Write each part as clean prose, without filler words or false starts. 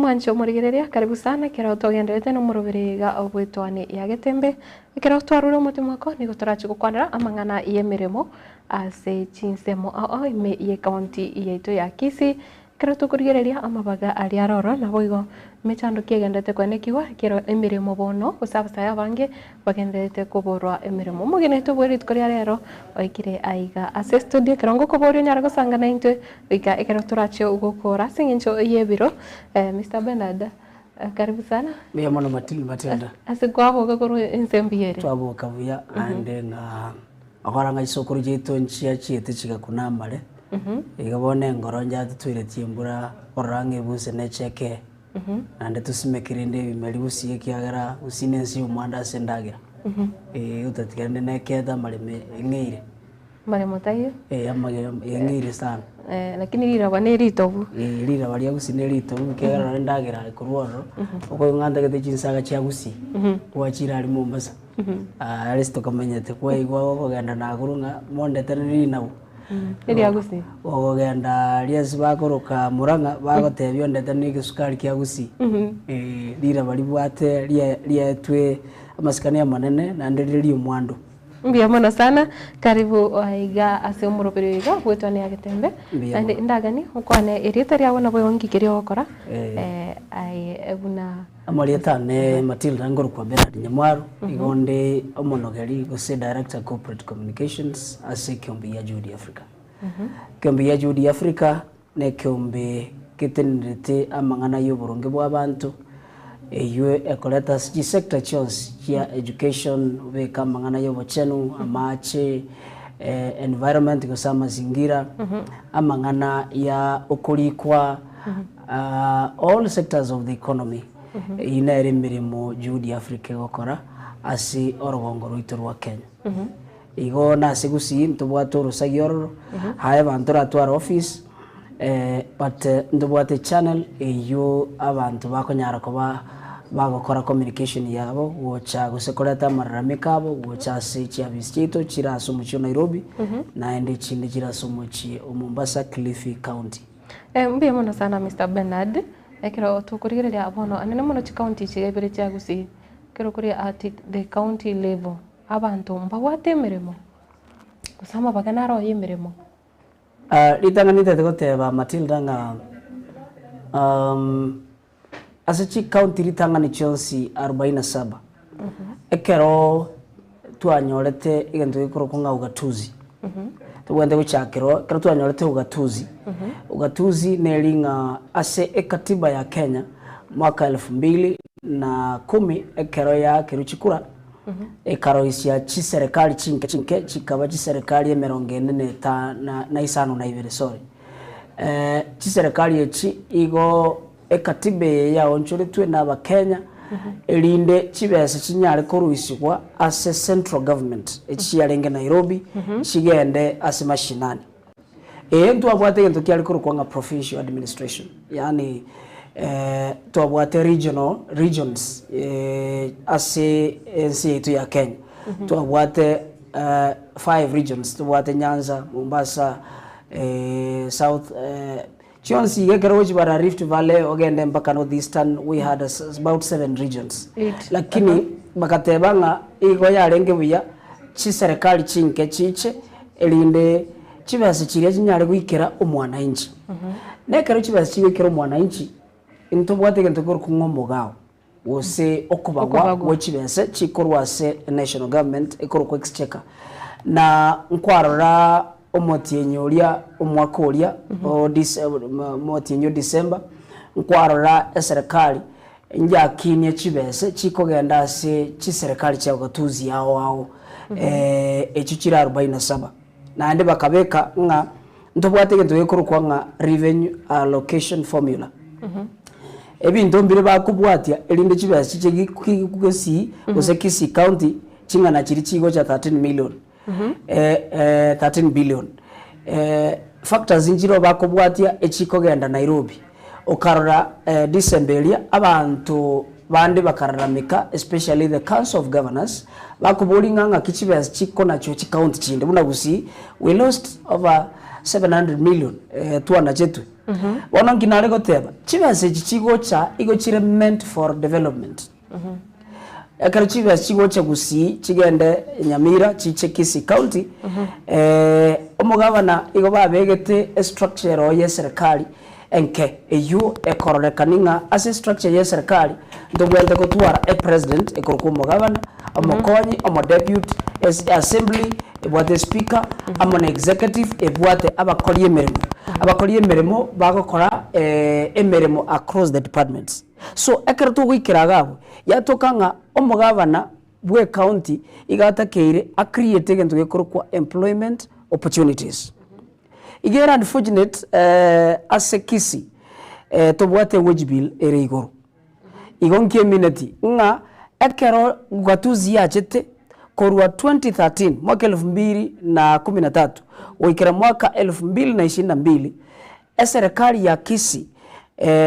mwancho murigereria karibu sana kera utogenderete no murubiriga obwitwani ya Getembe kera utwarure umutima wako ni gutarachi gukwandara amangana yemeremo ase chinsemo ime ye county yeito ya Kisii kera tukurigereria amabaga ari aroro na boigo mechando kigendete kwenekiwa kera emiremo bono usabasa yabange bagendete kuborwa emiremo mugenete bwerit kuri rero oikire aiga ase studio kera ngo kuboryo nyara gusangana intwe ika kera turachi ugukora singincho yebiro Mr. Bernard karibu sana mimi mwana Matilda asigwabo gakuru insembiere twabo kabuya ande na akoranga isokuru jito nchia chiete chika kunamale igabone ngoro njatu twireti mbura orange buse necheke ande tusimekirinde bimeli busiye kiagara usinensi umwanda sendagira utatikande nekeda malime ngire mare motayo amage ngire sana lakini lira bane ritobu lira bali agusine ritobu kiagara ndagira kuruoro uko nganda gete chinsaga chia gusi wachira ali Mombasa aristo kamenyete kwa igwa ogenda na gurunga monde taniri nawo eri agusi ogenda liasi bakoruka muranga bagotebyo ndete niki sukari kia gusi lira bali bwate lietwe amasikania manene na ndiriri umwando mbia mono sana karibu aiga ase umurubiriga gwetwane ya Getembe ande ndagani ukwane erita rya wona boyo ngikiri okora ai ebuna amalieta ne Matilda ngoro kwa Bernard Nyamwaru igonde omonogeri gose director corporate communications ase Kiombe ya Judy Africa Kiombe ya Judy Africa ne Kiombe kitenrete amangana y'oburonge bw'abantu eyo ekoleta si sector chose ya education beka mangana y'obochenu amache environment gosama mazingira amangana ya okulikwa all sectors of the economy ina mirimo Judy Africa gokora asi orogongo rwito rwa Kenya igo na sigusi ntubwatoro sagioro haye bantu ratwara office but ndubwate channel eyo abantu bakonyara kuba bagokora communication yabo wocha gusekoleta mararamika abo wocha se chia bisito chiraso mu Nairobi na ende chinde chiraso mu Mombasa Kilifi County mbiye mono sana Mr. Bernard ekero tukurigereria abono anene mono chi county chigabire chia gusi kero kuri at the county level abantu mbawate mirimo kusama baganaro yimirimo litanganite tegoteba Matilda nga asachi county litangani Chelsea 47 ekero tuanyorete igento gikoro kunga ugatuzi tugende guchakiro kero tuanyorete ugatuzi nelinga ase ekatiba ya Kenya mwaka 2010 ekero ya kiruchikura ekaro isia chi serikali chinke chikaba chi serikali emerongene na isano na ibere sorry chi serikali echi igo ekatibe ya onchoretwe na Kenya elinde chibese chinyare koruisibwa as a central government echi yarenge Nairobi chigende as mashinani ntu abwate gento kyali korukwanga provincial administration yani to abwate regions as NC yetu ya Kenya to abwate 5 regions to abwate Nyanza Mombasa South Chionsi gekero bara Rift Valley ogende mpaka Northeastern we had about 7 regions lakini bakatebanga igo yarenge buya chi serikali chinke chiche elinde chibase chiriya chinyare gwikera umwana inchi nekero chibase chigikera umwana inchi into bwate gento kor kungombo gao wose okubagwa wechibese chikorwa se national government ekorwa exchequer na nkwarora omotienyoria omwakoria motienyo December nkwarora serikali njakinie chibese chikogenda se chi serikali cha gatuzi yao echichira 47 na ande bakabeka nga ntobwate gento yekorwa nga revenue allocation formula ebintu mbire bakubwatia elinde chibese chigikugesi ose Kisii County chingana chiri chigo cha 13 million 13 billion factors injiro bakubwatia echikogenda Nairobi okarora December abantu bande bakararamika especially the Council of Governors bakubolinga nga kichibese chikona cyo chi county chinde bunagusi we lost over 700 million tuana chetu bono nginare goteba chibese chigocha igochire meant for development ekero chibese chigocha gusi chigende Nyamira chiche Kisii County omugabana igo babegete structure ya serikali enke eyu ekororekaniga as structure ya serikali ndobwende gotwara president ekoroko mugabana omokonyi deputy assembly ebwate speaker amone executive ebwate abakori emeremo bagokora emeremo across the departments. So ekero tugwikira gabo yatokanga omugabana bwe county igatakeire a create gento gekorokwa employment opportunities. Igera unfortunate as a Kisii tobwate wage bill ere igoro igonke minute nga ekero gwatuzi yachete korwa 2013 mwaka 2013 wikira mwaka 2022 serikali ya Kisii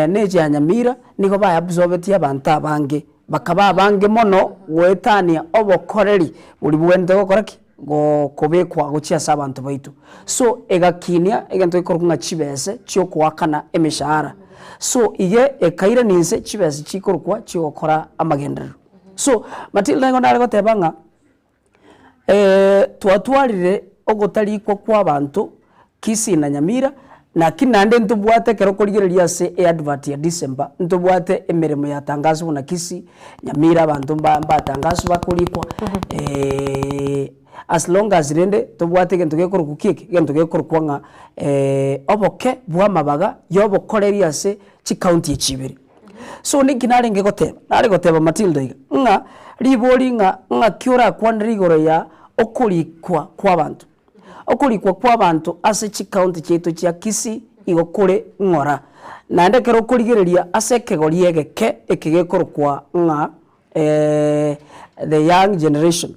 neje ya Nyamira niko ba absorbetia abantu abange bakaba abange mono wetania obokoreri buli bwende gokoraki go kobekwa gochia sabantu baitu so egakinia egento ikorunga chibese chyo kwakana emishahara so ige ekaire ninse chibese chikorukwa chigokora amagendero so Matilda ngo nare gotebanga twatwarire ogotari kwa abantu Kisii na Nyamira na kinande ntubwate kero korigereria se advert ya December ntubwate emeremo ya tangazo na Kisii Nyamira abantu mba tangazo bakorikwa as long as rende tubwate gento gekoro kiki gento gekoro kwanga oboke bwa mabaga yobokoreria se chi county chibiri so nikinare ngegoteba nare goteba Matilda nga ribori nga kyora kwanrigoro ya okurikwa kwa bantu ase chi county chetu chia Kisii igokore ngora na ndekero kurigereria ase kegori egeke ekigekoro kwa nga the young generation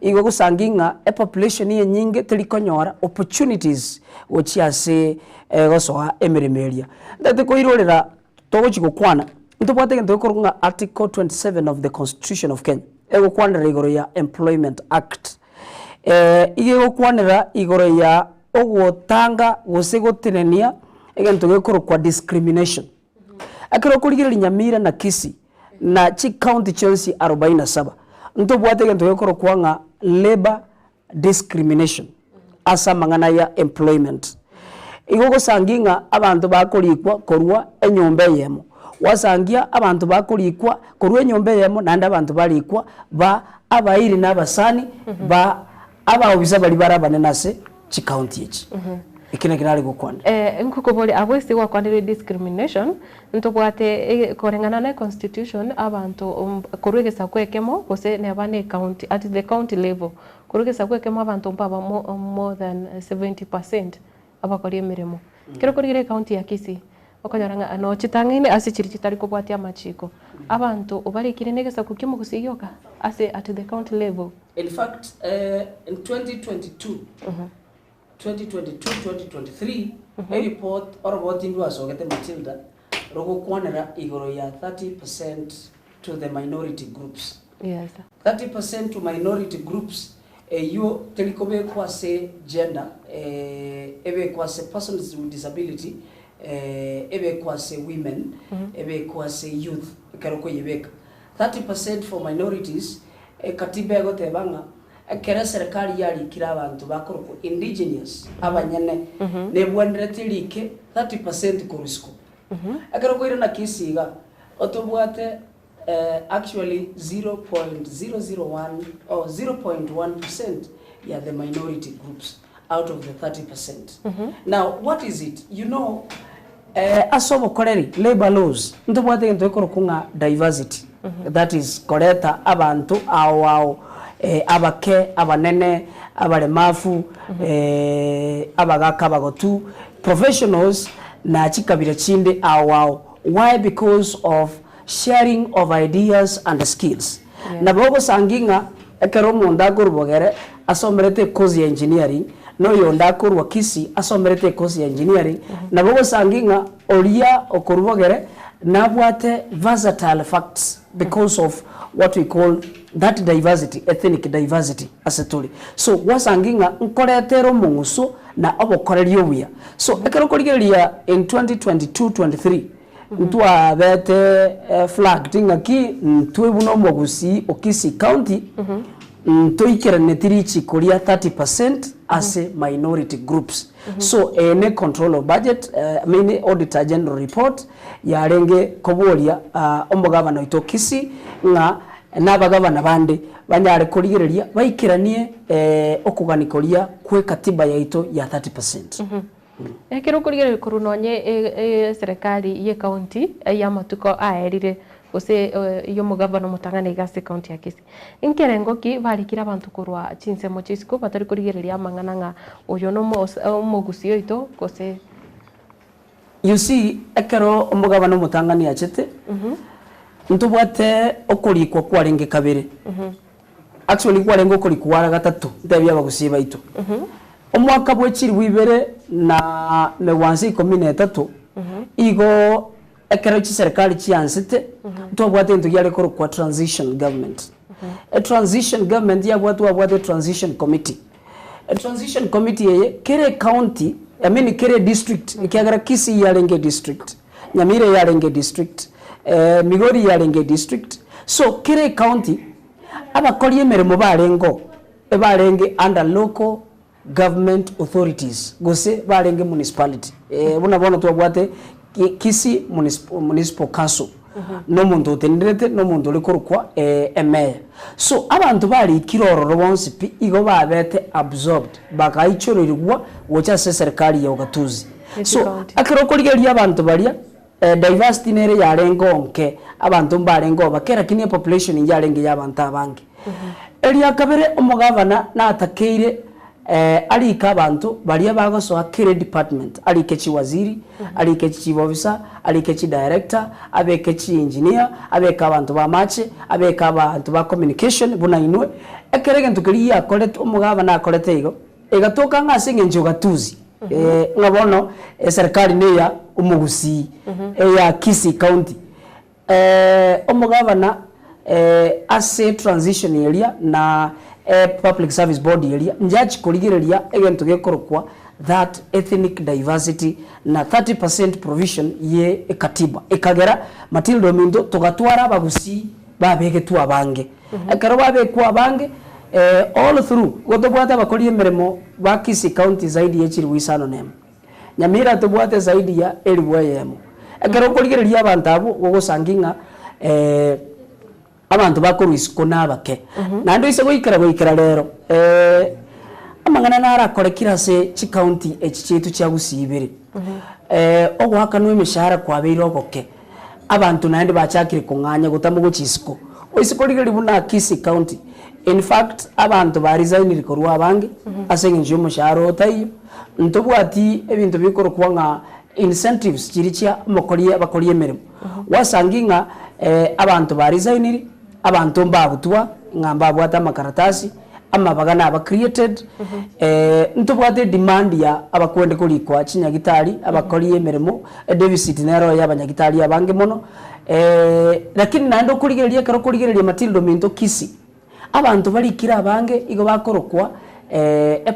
igo gusanginga population ye nyinge telikonyora opportunities ochiase gosoa emeremeria ndate koirorera togochiko kwana ntobwate gento korunga article 27 of the constitution of Kenya ego kwanera igoro ya employment act igego kwanera igoro ya ogotanga gosegotenenia egento gekoro kwa discrimination akero kurigirira Nyamira na Kisii na chi county Chelsea 47 ntobwate gento gekoro kwanga labor discrimination asa mangana ya employment igogo sanginga abantu bakorikwa korwa enyombe yemo wasangia abantu bakorikwa korwa enyombe yemo nande abantu barikwa ba abairi n'abasani ba abaobisa bali barabane nase chi county echi ikine kinali gukwanda nkuko boli abwese wakwandire discrimination ntobwate korengana na constitution abantu korwegesa kwekemo kose ne abane county at the county level korwegesa kwekemo abantu mpaba more than 70% abakori emiremo kero korigire county ya Kisii okanyaranga no chitangine ase chirichitari kubwatia machiko abantu obarikire negesa kukimo kusiyoka ase at the county level. In fact in 2022 2023 a report or about was ogete Matilda rogo kwanera igoro ya 30% to the minority groups. Yes. 30% to minority groups you telikobe kwa se gender ebe kwa se persons with disability ebe kwa se women ebe kwa se youth karoko yebeka 30% for minorities katiba gotebanga kera serikali yali kira abantu bakoroko indigenous abanyene nebwanretirike 30% korusko akaroko ira na Kisiga otobwate actually 0.001 or 0.1% yeah the minority groups out of the 30%. Now what is it? You know asobo koreri labor laws ntobwate ngento ekorokunga diversity that is koreta abantu awao abake abanene abalemafu abagaka abagotu professionals na chikabira chinde awao. Why? Because of sharing of ideas and skills. Na bogo sanginga ekero monda kurubogere asomerete course ya engineering no yonda kurwa Kisii asomerete course ya engineering na bogo sanginga oria okurubogere na bwate versatile facts because of what we call that diversity, ethnic diversity asetuli. So wasanginga nkoretero munguso na obokorerio buya. So ekero korigeria in 2022-23 ntwa bete flag tinga ki ntwebuno mogusi Okisi County ntoikera netirichi koria 30% as a minority groups. So ene control of budget mini auditor general report yarenge koboria omugabana itokisi nga n'abagabana bande banyare korigereria baikiranie okuganikoria kwe katiba yaito ya 30%. Ekero korigereria kurunonye serikali ye county ya matuko aerire ose yo mugabana mutangana igase county ya Kisii inkerengo ki barikira abantu kurwa chinsemo chisiko batari korigereria amangana nga oyo no mogusio ito kose. You see ekero omugabana mutangana achete ntubwate okurikwa kwarenge kabere actually kwarenge okurikwa gatatu ndabya bagusiba ito omwaka bwechiri wibere na mewansi 13 igo ekero chi serikali chiansite ntubwate ntugiyale kwa transition government a transition government ya bwate transition committee a transition committee ye kere county kere district ikiagara Kisii yarenge district Nyamire yarenge district Migori yarenge district. So kere county abakori emeremo barengo ebarenge under local government authorities gose barenge municipality bona twabwate Kisii municipal council no muntu utenderete no muntu likorukwa mayor. So abantu bari kirororo bonse pi igo babete absorbed bakaichorerwa wocha serikali ya ugatuzi. So akero korigeria abantu baria diversity nere yarengo onke abantu mbarengo bakera kinie population yarenge y'abantu abange eria kabere omugabana natakeire alika abantu baria bagoso akire department alike chi waziri alike chi officer alike chi director abeke chi engineer abeka abantu ba mache abeka abantu ba communication buna inwe ekerege ntukiri yakolete omugabana akolete igo egatoka ngasinge njogatuzi ngabono serikali neya umugusi ya Kisii County omugabana ase transition area na public service board area njachi korigereria egento gekorokwa that ethnic diversity na 30% provision ye katiba ekagera Matilda Mindo tugatwara abagusi babege tu abange ekaro babekwa abange all through gotobwata bakori emeremo ba Kisii County zaidi yechiri wisano nemo Nyamira tubwate zaidi ya elibwayemo ekero korigereria abantu abo gogosanginga abantu bakoruisiko nabake nando ise goikara rero amangana nara korekira se chi county echichetu cya gusibere ogwaka no imishahara kwa beiro ogoke abantu nande bachakire kunganya gutamugo chisiko oisikorigereria buna Kisii County. In fact abantu barizainira korwa abange asenge nje umushahara otayo ntubwati ebintu bikorwa nga incentives chirichia mokoriye bakoriye meremo wasanginga abantu barizainira abantu mbabutwa ngamba bwata makaratasi amabagana aba created ntubwate demand ya abakwende kulikwa chinyagitari abakoriye meremo deficit nero y'abanyagitari abange mono lakini nando kurigereria karo kurigereria Matilda Mindo Kisii abantu bari kira abange igo bakorokwa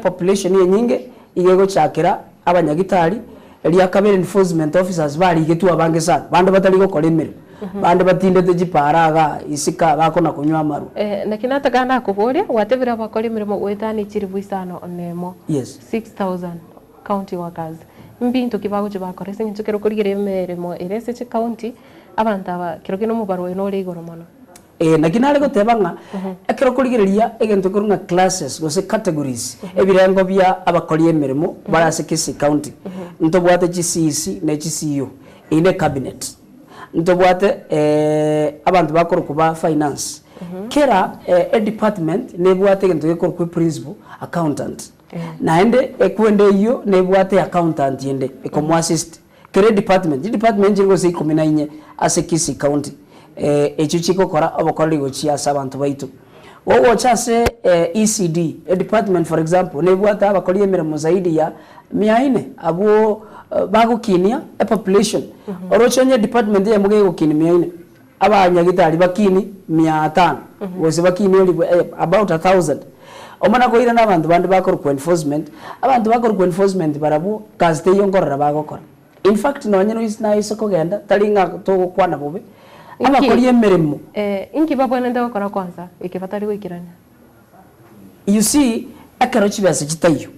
population yenyinge igego chakira abanyagitari elia kabere enforcement officers bari getu abange sana bande batali gukora emere bande batindete jiparaga isika bakona kunywa amaru nakinata gana kuboria watebira bakora emirimo wetani chiri bwisano onemo. Yes 6000 county workers mbinto kibago chibakora singi kero kurigere emirimo irese chi county abantu aba kirogino mubaro eno legoro mono nakinale gotebanga ekero kurigereria egento kurunga classes gose categories ebirengo bya abakori emirimo barase Kisii County ntobwate GCC na GCU ine cabinet ntobwate abantu bakoro kuba finance kera department nebwate egento gekoro ku principal accountant naende ekwende iyo nebwate accountant yende ekomo assist kere department jingo se 14 ase Kisii County echo chiko kora abakori gochia sabantu baitu wowo chase ECD department for example nebwata abakori emirimo zaidi ya 400 abo bagukinia population orochonye department ya muge gukinia 400 abanyagitari bakini 500 wose bakini oli about 1000 omana koira n'abantu bandi bakora ku enforcement abantu bakora ku enforcement barabu kazi teyo ngorora bagokora in fact nonye no isina isoko genda talinga to kwana bobe abakora emeremo inki babone ndo gukora kwanza ikibatari gwikirana you see akaro chibase chitayo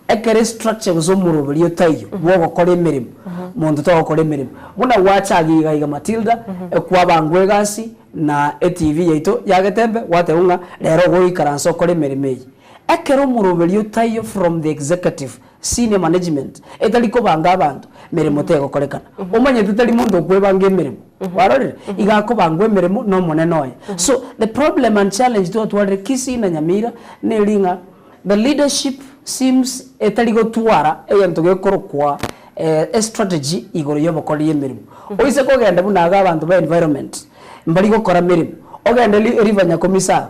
akare structure zo murobiri yo tayo bo gukora emeremo mundu to gukora emeremo buna wachagiga iga Matilda kwa bangwegasi na TV yaito yagetembe wateunga lero go ikaranso kore merimei akero muroberi tayo from the executive senior management etaliko banga abantu merimo tego korekana umanye tutali mundu kwebanga emerimo warore igako bangwe merimo no monenoye so the problem and challenge to tware kisi na Nyamira nelinga the leadership seems etaliko twara eyento gekorokwa a strategy igoro yobokoli emerimo oise kogenda bunaga abantu ba environment mbali gukora mirimo ogende rivanya komisa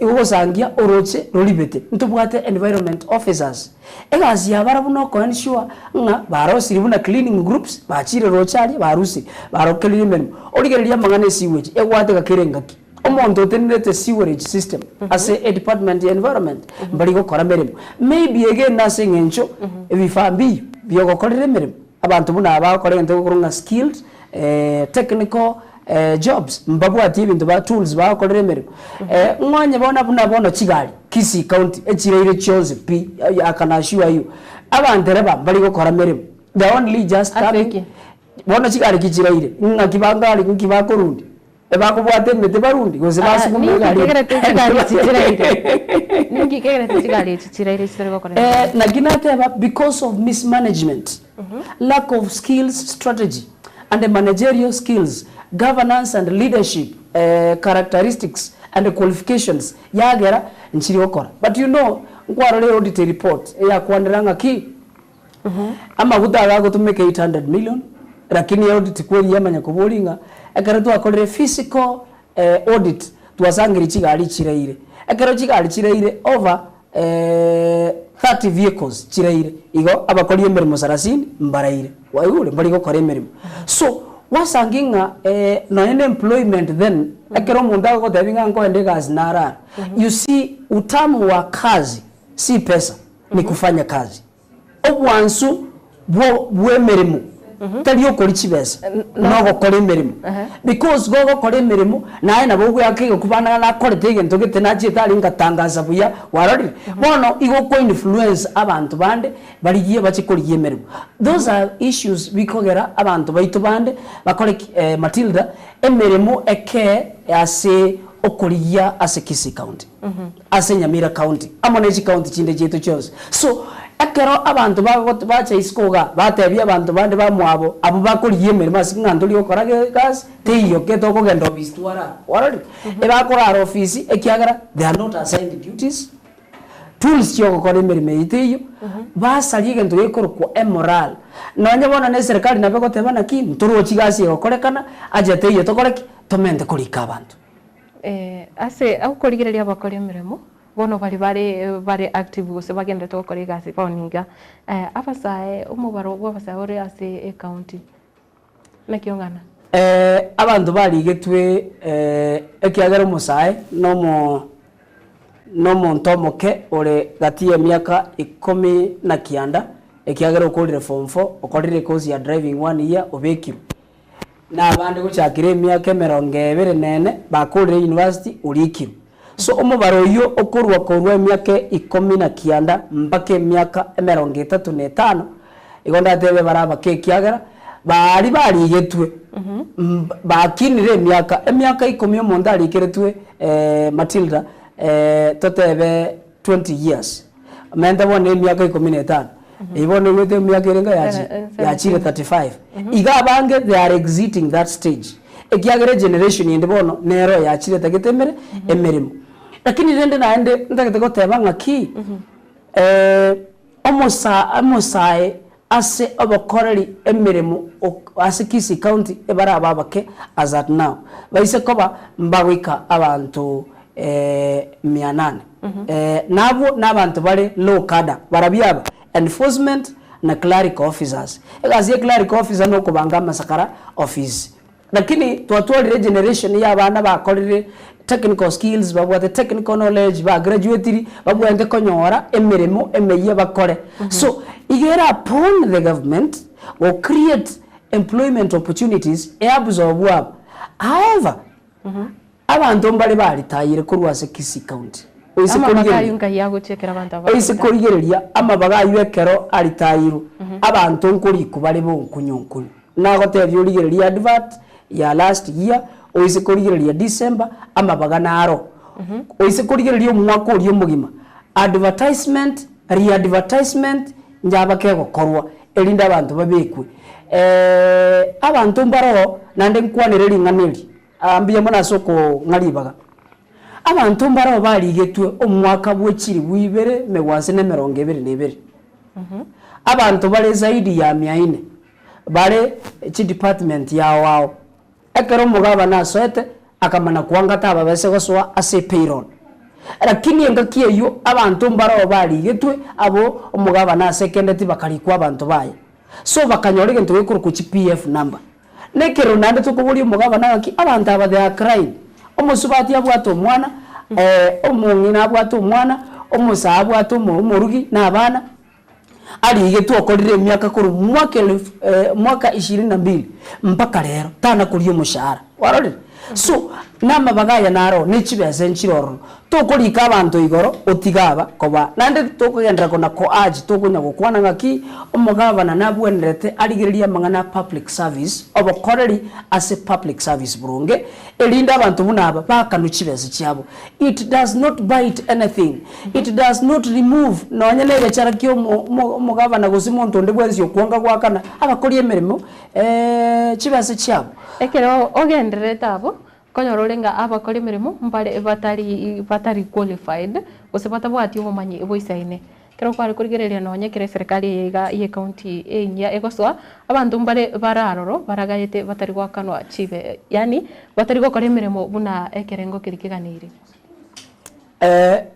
igosangia oroche rolibete ntubwate environment officers egazi yabara buno ko ensure nga baro siribuna cleaning groups bachire rochari barusi baro cleaning mirimo origereria mangane sewage egwate gakerengaki omonto tenete sewage system as a department environment mbali gukora mirimo maybe again nothing encho ebifambi byogokorere mirimo abantu buna abakore ntego kurunga skilled technical jobs mbabwati ibintu ba tools ba kolere merimo mwanye bona Kigali Kisii county echireire chose p akanashiwa yo abandere bali gukora merimo they only just coming bona Kigali kichireire ngakibangari kukibakorundi ebakubwate mete barundi goze basi kumugari ningi kegerete Kigali chichireire sire gukora naginateba because of mismanagement lack of skills strategy and the managerial skills governance and leadership characteristics and qualifications yagera nchiri okora but you know ngwarole audit report ya kwandiranga ki ama gutaga gutumeke 800 million lakini audit kweli yamanya kubolinga akaretu akorere physical audit twasangiri Kigali chireire akaro Kigali chireire over 30 vehicles chireire igo abakori emerimo sarasini mbaraire wayule mbali gukora emerimo so wasanginga no employment then akero munda ko tabinga ngo ende kazi nara you see utamu wa kazi si pesa ni kufanya kazi obwansu bwo emerimo taliyo kori chibesa no gukora emerimo because go gukora emerimo naye nabo yakige kubana na kore tegento gete na chitali ngatangaza buya warori bono igo ko influence abantu bande baligiye bachikoriye emerimo those are issues bikogera abantu baitu bande bakore Matilda emerimo eke ase okoriya ase Kisii county ase Nyamira county amoneji county chinde chetu chose so akero abantu bacha iskoga batebya abantu bande bamwabo abo bakoriye emerimo asingandoli okora gas teyo keto kogenda office twara warari ebakora office ekiagara they are not assigned duties tools yo gukora emerimo iteyo basaliye gento gekorokwa immoral nonye bona ne serikali nabe gotebana ki ntoro chigasi gokorekana aje teyo tokoreki tomente kurika abantu ase au korigereria bakora emerimo bono bari active gose bagende to kore gasi koninga abasae umubaro gwabasae ore ase county mekiongana abantu bali getwe ekiagara musae no ntomoke ore gatie miaka 19 ekiagara okorire form 4 okorire course ya driving 1 year obekiru na abandi guchakire miaka 24 bakorire university urikiru so umubaro yo okorwa miaka 19 mpaka miaka 35 igonda tebe baraba kekiagara bari getwe bakinire miaka 10 omonda ari keretwe Matilda totebe 20 years menda bone miaka 15 ibone wete miaka irenga ya chire 35 iga bange they are exiting that stage ekiagere generation inde bono nero ya chire tagetemere emerimo lakini rende naende ndagete goteba ngaki omosae ase obokoreri emerimo ase Kisii county ebara ababake as at now baise koba mbawika abantu 800 nabo nabantu bale low cadre barabyaba enforcement na clerical officers egazi clerical officer no kubanga masakara office lakini twatwarire generation ya bana bakorire technical skills babwate technical knowledge ba graduate babwende konyora emirimo emeye bakore so igera upon the government will create employment opportunities absorb wab however abantu mbali bali tayire kurwase Kisii county oisikorigereria amabagayu ekero alitayiru abantu nkuri kubale bonkunyonkun nagotebya origereria advert ya last year oisikorigereria December amabaga naro oisikorigereria omwaka ori omugima advertisement re-advertisement njabake gokorwa elinda abantu babekwe abantu mbaro nande nkwanire ringaneri ambiye mona soko ngalibaga abantu mbaro baligetwe omwaka bwekiri bwibere megwase ne 22 abantu bale zaidi ya 400 bale chi department ya wao ekero mugaba nasoete akamana kuangata ababese goswa ase payroll lakini engakie yo abantu mbaro baligetwe abo omugaba na secondary bakali kwa abantu baye so bakanyorege ntwe ku PF number nekero nande tukubuli omugaba naki abantu abade akrine omusubati abwato omwana omungina abwato omwana omusa abwato omurugi nabana aligetwe okorire emyaka kuru mwaka 22 mpaka lero tana kuri omushahara warore so nama bagaya naro nichibese nchiroro tokorika abantu igoro otigaba koba nande tokugendera kona ko aji tokunya gukwana ngaki omugaba na nabwenderete aligereria mangana public service obokoreri as a public service burunge elinda abantu bunaba bakanuchibese cyabo it does not bite anything it does not remove nonya nebe charakyo omugaba na gusimonto ndebwezi okwanga gwakana abakori emerimo chibese cyabo ekero ogenderete abo konyororenga abakori mirimo mbare batari qualified gusebata bwati obumanyi eboisaine kero kwari kurigereria nonyekere serikali ye county enya egoswa abantu mbare bararoro baragayete batari gwakanwa chibe yani batari gukora mirimo buna ekerengo kirikiganire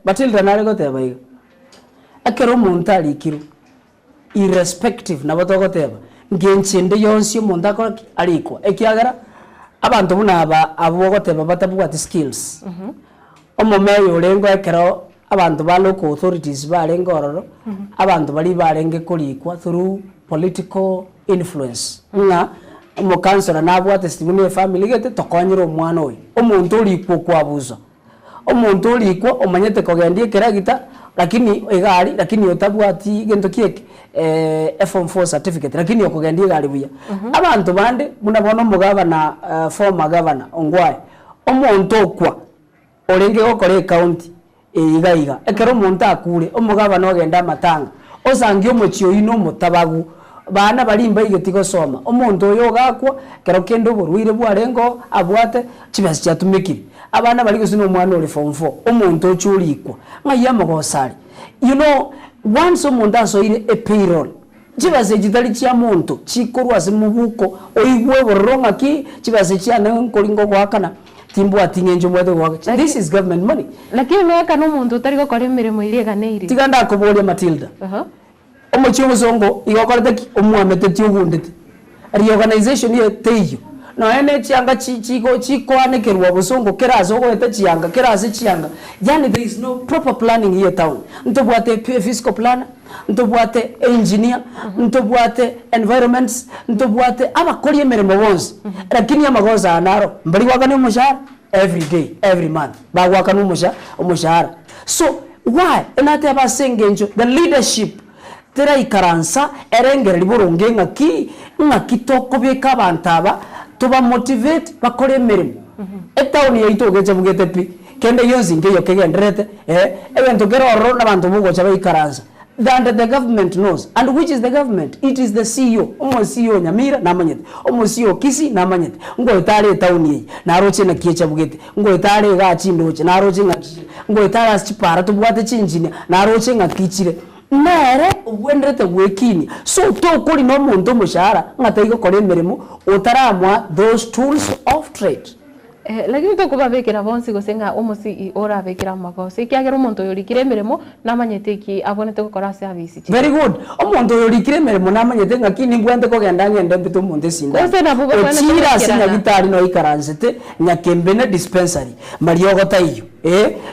Batilda nare goteba iga akero muntu alikiru irrespective na batogoteba ngenchende yonsi omuntu akora alikwa ekiagara abantu bunaba abogoteba batabwate skills omomeyo olengo ekero abantu ba local authorities balengororo abantu bali balenge kolikwa through political influence nga mo councilor nabwate stimune family gete tokonyira omwana oyi omuntu olikwo kwabuza omuntu olikwo omanyete kogendie keragita lakini egari lakini otabwati gento kieke form 4 certificate lakini okogendie gari buya abantu bande munabona omugaba na former governor ongwaye omuntu okwa olenge okore county igaiga ekero omuntu akure omugaba no genda matanga osangi omochio ino mutabagu bana balimba igetigo soma omuntu oyo gakwa kero kendo burwire bwarengo abwate chibasi chatumikire abana bali gusino omwana oli form 4 omuntu ochulikwa ngaya magosari you know once omuntu asoire a payroll chibase chitali chia muntu chikorwa simubuko oigwe boronga ki chibase chia nkolingo gwakana timbo atingenjo mwede gwaka this is government money lakini mweka no muntu utari gukora mirimo ireganeire tiganda akubolia Matilda omochio muzongo igokorete omwamete tiogundete reorganization ye teyo no ene chianga chikwane kerwa buzongo kerazo goete chianga kerase chianga yani there is no proper planning here town ntobwate fiscal planner ntobwate engineer ntobwate environments ntobwate abakori emeremo bonse lakini amagoza anaro mbali wakane umushahara every day every month bagwakane umushahara so why enate abasengenjo the leadership tera ikaransa erengere liburunge ngaki tokobeka abantaba tuba motivate bakore emeremo etawuni yaito geje bugete pi kende yonzinge yo kegenderete ebento geroro nabantu bugocha bayikaransa that the government knows and which is the government it is the CEO omo CEO Nyamira namanyete omo CEO Kisii namanyete ngo etare etawuni yi naroche na kiecha bugete ngo etare ga chindoche naroche ngaki ngo etare asipara tubwate chinjini naroche ngakichire nere wendrete wekini so to kuri no muntu mushahara ngatayigo kore emeremo otaramwa those tools of trade lakini tukubabikira bonsi gusenga omusi orabikira magosi kiagera umuntu yorikire mirimo namanyete iki abonete gukora service very good omuntu yorikire mirimo namanyete ngakini ngwende kogenda ngende mbitu umuntu sinda ochira sinya gitari no ikaransete nyakembene dispensary mariogota iyo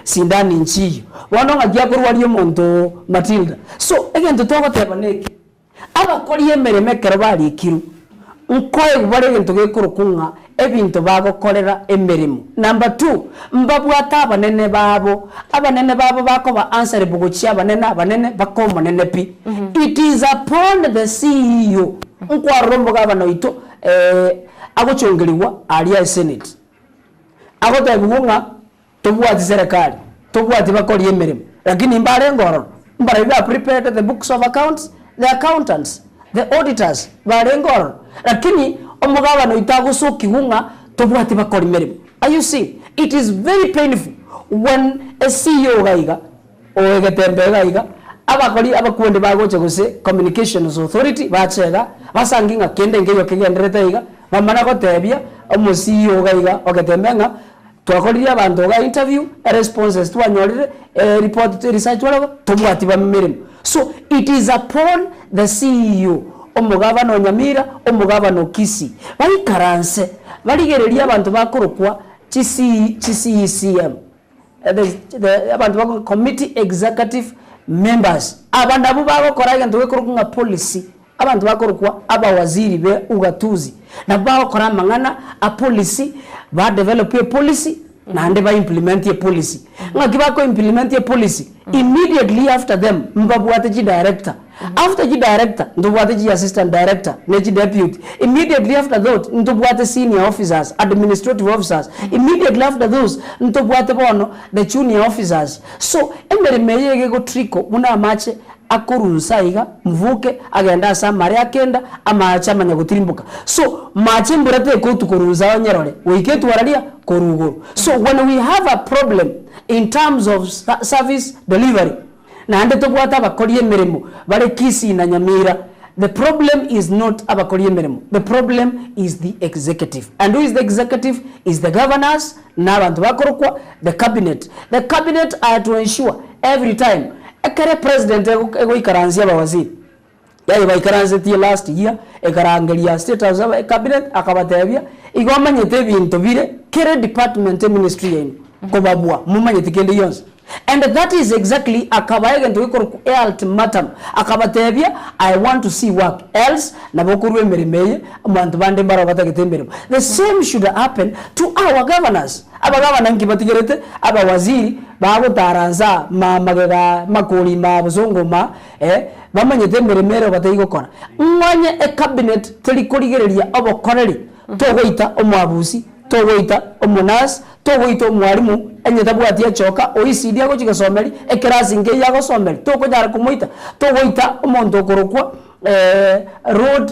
sindani nchiyo wano ngagia kurwari omuntu Matilda so egento togoteba neki abakori emereme kero bari ikiru nkoye bare gento gekurukunga ebintu bagokorera emirimo. Number 2 mbabwata abanene babo bakoba answer buguchi abanene bakoma nene pi. It is upon the CEO nkwarombo gabano ito agochongeriwa alia senate agotabunga tobwati serikali tobwati bakori emirimo lakini mbare ngoro mbare ba prepared the books of accounts, the accountants, the auditors bare ngoro lakini omugabano itagusoki hunga tobwati bakori emirimo. You see, it is very painful when a CEO gaiga o egetembe gaiga abakori abakunde bagoche gose communications authority bachega basanginga kende ngeyo kigenderete iga bamana gotebia omu CEO gaiga ogetemenga twakoriria abantu ga interview responses twanyorire report to research wala tobwati bamirimo. So it is upon the CEO omugabano Nyamira omugabano Kisi bali karanse bali gereria abantu bakorokwa CCECM abantu bako committee executive members abantu abo bagokora igento gekurukunga policy abantu bakorokwa abawaziri be ugatuzi na bakora mangana a policy ba develop a policy na ande ba implement a policy ngakiba ko implement a policy immediately after them mbabwate ji director after ji director ndobwate ji assistant director neji deputy immediately after that ndobwate senior officers administrative officers immediately after those ndobwate bono the junior officers. So embere meyege go triko muna mache akorunsa mvuke agenda samari akenda amacha manya gutirimbuka. So mache mburate ko tukorunza wanyerore wiketu waralia koruguru. So when we have a problem in terms of service delivery na ande tobwata bakoriye mirimo bare Kisi na Nyamira, the problem is not abakoriye mirimo, the problem is the executive. And who is the executive? Is the governors na abantu bakorokwa the cabinet. The cabinet are to ensure every time ekare president ego ikaranzia bawaziri yayi baikaranze ti last year ekarangelia state house cabinet akabatebia igomanyete bintu bire kere department ministry yenu kobabwa mumanyete kende yonse. And that is exactly akabaye nto ikoro ultimatum akabatebia I want to see work else nabokurwe merimeye abantu bande mbara batagetemberemo. The same should happen to our governors. Abagabana nkibatigerete abawaziri babo taranza magega makoli mabuzongoma bamanyete meremero batayigokora mwanye a cabinet telikorigereria abokoreri togoita omwabusi togoita omunas togoita omwarimu enyetabwati achoka OECD agochika someri ekerasi nge yago someri tokojara kumuita togoita omonto okorokwa road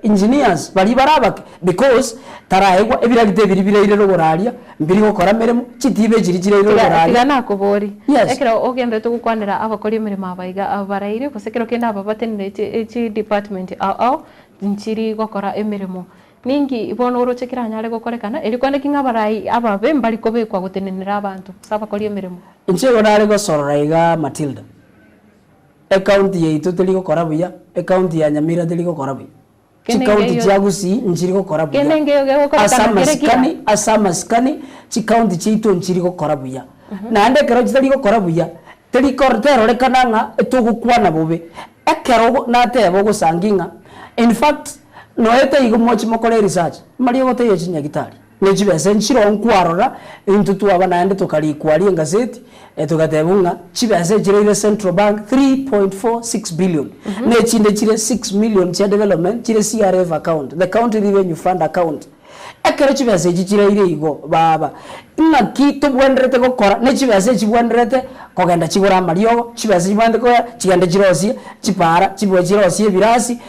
engineers bali barabake because taraegwa ebiragite biribire rogoraria mbiri gokora meremo chitibe chirikire rogoraria tigana kubori ekera ogende tugukwanira abakori mirimo abaiga abaraire kusekero kenda ababatenire echi department au nchiri gokora emirimo ningi ibono urochekira nyare gokorekana elikwande kinga barai ababe mbali kobe kwa gutenenera abantu sabakori emirimo nchego nare gosorora iga Matilda account yeito teliko korabuya account ya Nyamira teliko korabuya chikaunti chagusi nchiriko korabuya asama skani chikaunti chito nchiriko korabuya na ande kero teliko korabuya teliko rotero lekananga etugukwana bobe ekero na tebo gusanginga. In fact noete igomochi mokore research mari gote yechinya gitari nechibese nchiro nkwarora intutu abana ande tukali kwali ngazeti tukatebunga chibese chire Central Bank 3.46 billion nechinde chire 6 million cha development chire CRF account, the county revenue fund account ekero chibese chire ire igo baba ngaki tubwenderete gukora nechibese chibwenderete kogenda chigura mariogo chibese chibwende ko chigende chirosie chipara chibwe chirosie birasi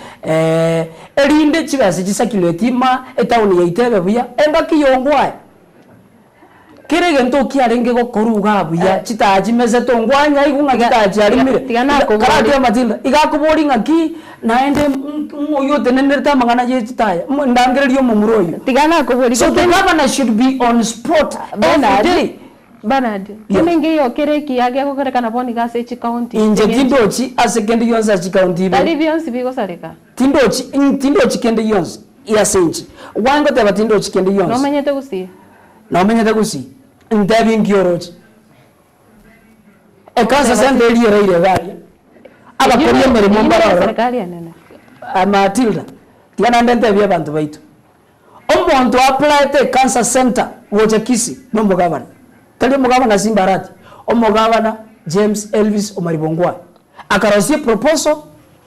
erinde chibese chisakilwetima etauni yaitebe buya enda kiyongwae kire gento kiarenge gokoruga buya chitaji meze tongwanya igunga chitaji arimire karati ya Matilda igakubori ngaki naende ngoyote nenderta mangana je chitaya ndangererio mumuroyo tigana kubori so the governor should be on spot Bernard kinenge yo kire kiage gokerekana boni gase chi county inje tindochi asekendi yonza chi county tali bionsi bigo saleka tindochi kende yonza ya senchi wango teba tindochi kende yonza no menyete gusi Ndevi ngioroji. Ekansa sende eliyo ile gari. Aba koriye mere mombara. Serikali anene. Matilda. Tiana ndente bya bantu baitu. Omuntu apply te cancer center woje kisi no mugabana. Tali mugabana Simbarati. Omugabana James Elvis Omaribongwa. Akarosie proposal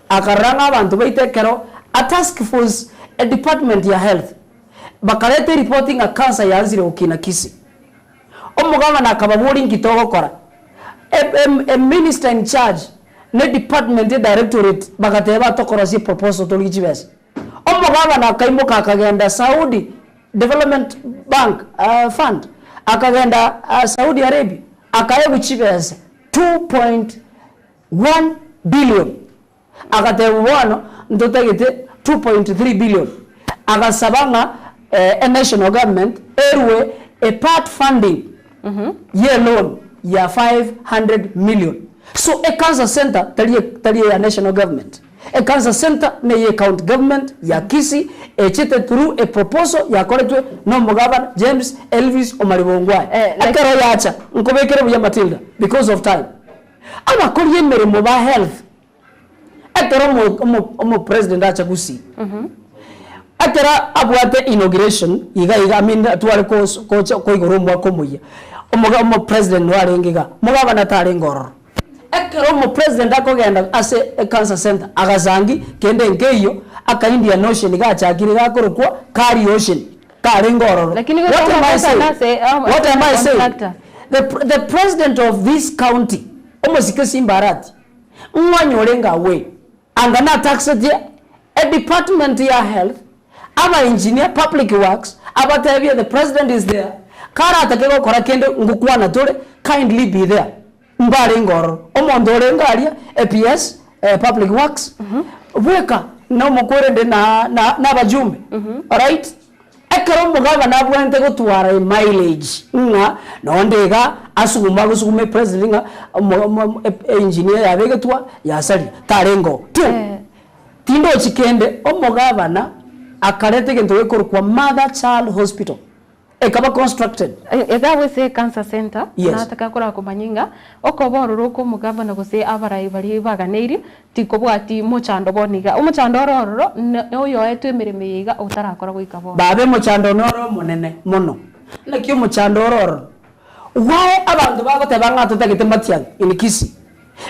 akaranga abantu baitekero a task force a department ya health. Bakalete reporting a cancer yanzire ukina kisi. Omugabana akababuri nkitogo kora a minister in charge ne department directorate bagateba tokora si proposal to lichibese omugabana akaimuka akagenda Saudi Development Bank fund akagenda Saudi Arabia akaye buchibese 2.1 billion agatebwana ndotagete 2.3 billion agasabanga a national government airway a part funding year loan ya 500 million. So a cancer center taliye ya national government. A cancer center ne ye county government ya Kisi chete through a proposal ya koletwe no mugabana James Elvis Omaribongwa. Akero yacha nkobekere buya Matilda because of time. Aba koriye mere mo ba health. Akero mo president acha gusi. Akera abwate inauguration iga minda tuwale ko igoromwa komuya. Omo president warengiga mugabana tare ngororo ekero mo president akogenda ase a cancer center agazangi kende ngeyo aka Indian Ocean gachakire gakorokwa Kari Ocean tare ngororo. What am I saying? The president of this county omosike Simbarati mwanyolenga we angana taxed a department ya health aba engineer public works aba tebia the president is there kara atakego kora kende ngukwana tole kindly be there mbare ngoro omondore ngaria APS public works weka no mokorende na bajumbe all right ekero mugaba nabwente gutwara mileage nga nondega asuguma gusugume president engineer yabegetwa yasali tarengo tindo chikende omugabana akarete gento wekoro kwa Mother Child Hospital ekaba constructed egawe se cancer center nataka kora kumanyinga okobororo ko mugabana gose abarai bari baganeri tikobwati muchando boniga umuchando ororo oyo etemereme yiga utarakora goikabo babe muchando noro munene muno nakyo muchando ororo why abantu bagote bangato tagete matiang in Kisi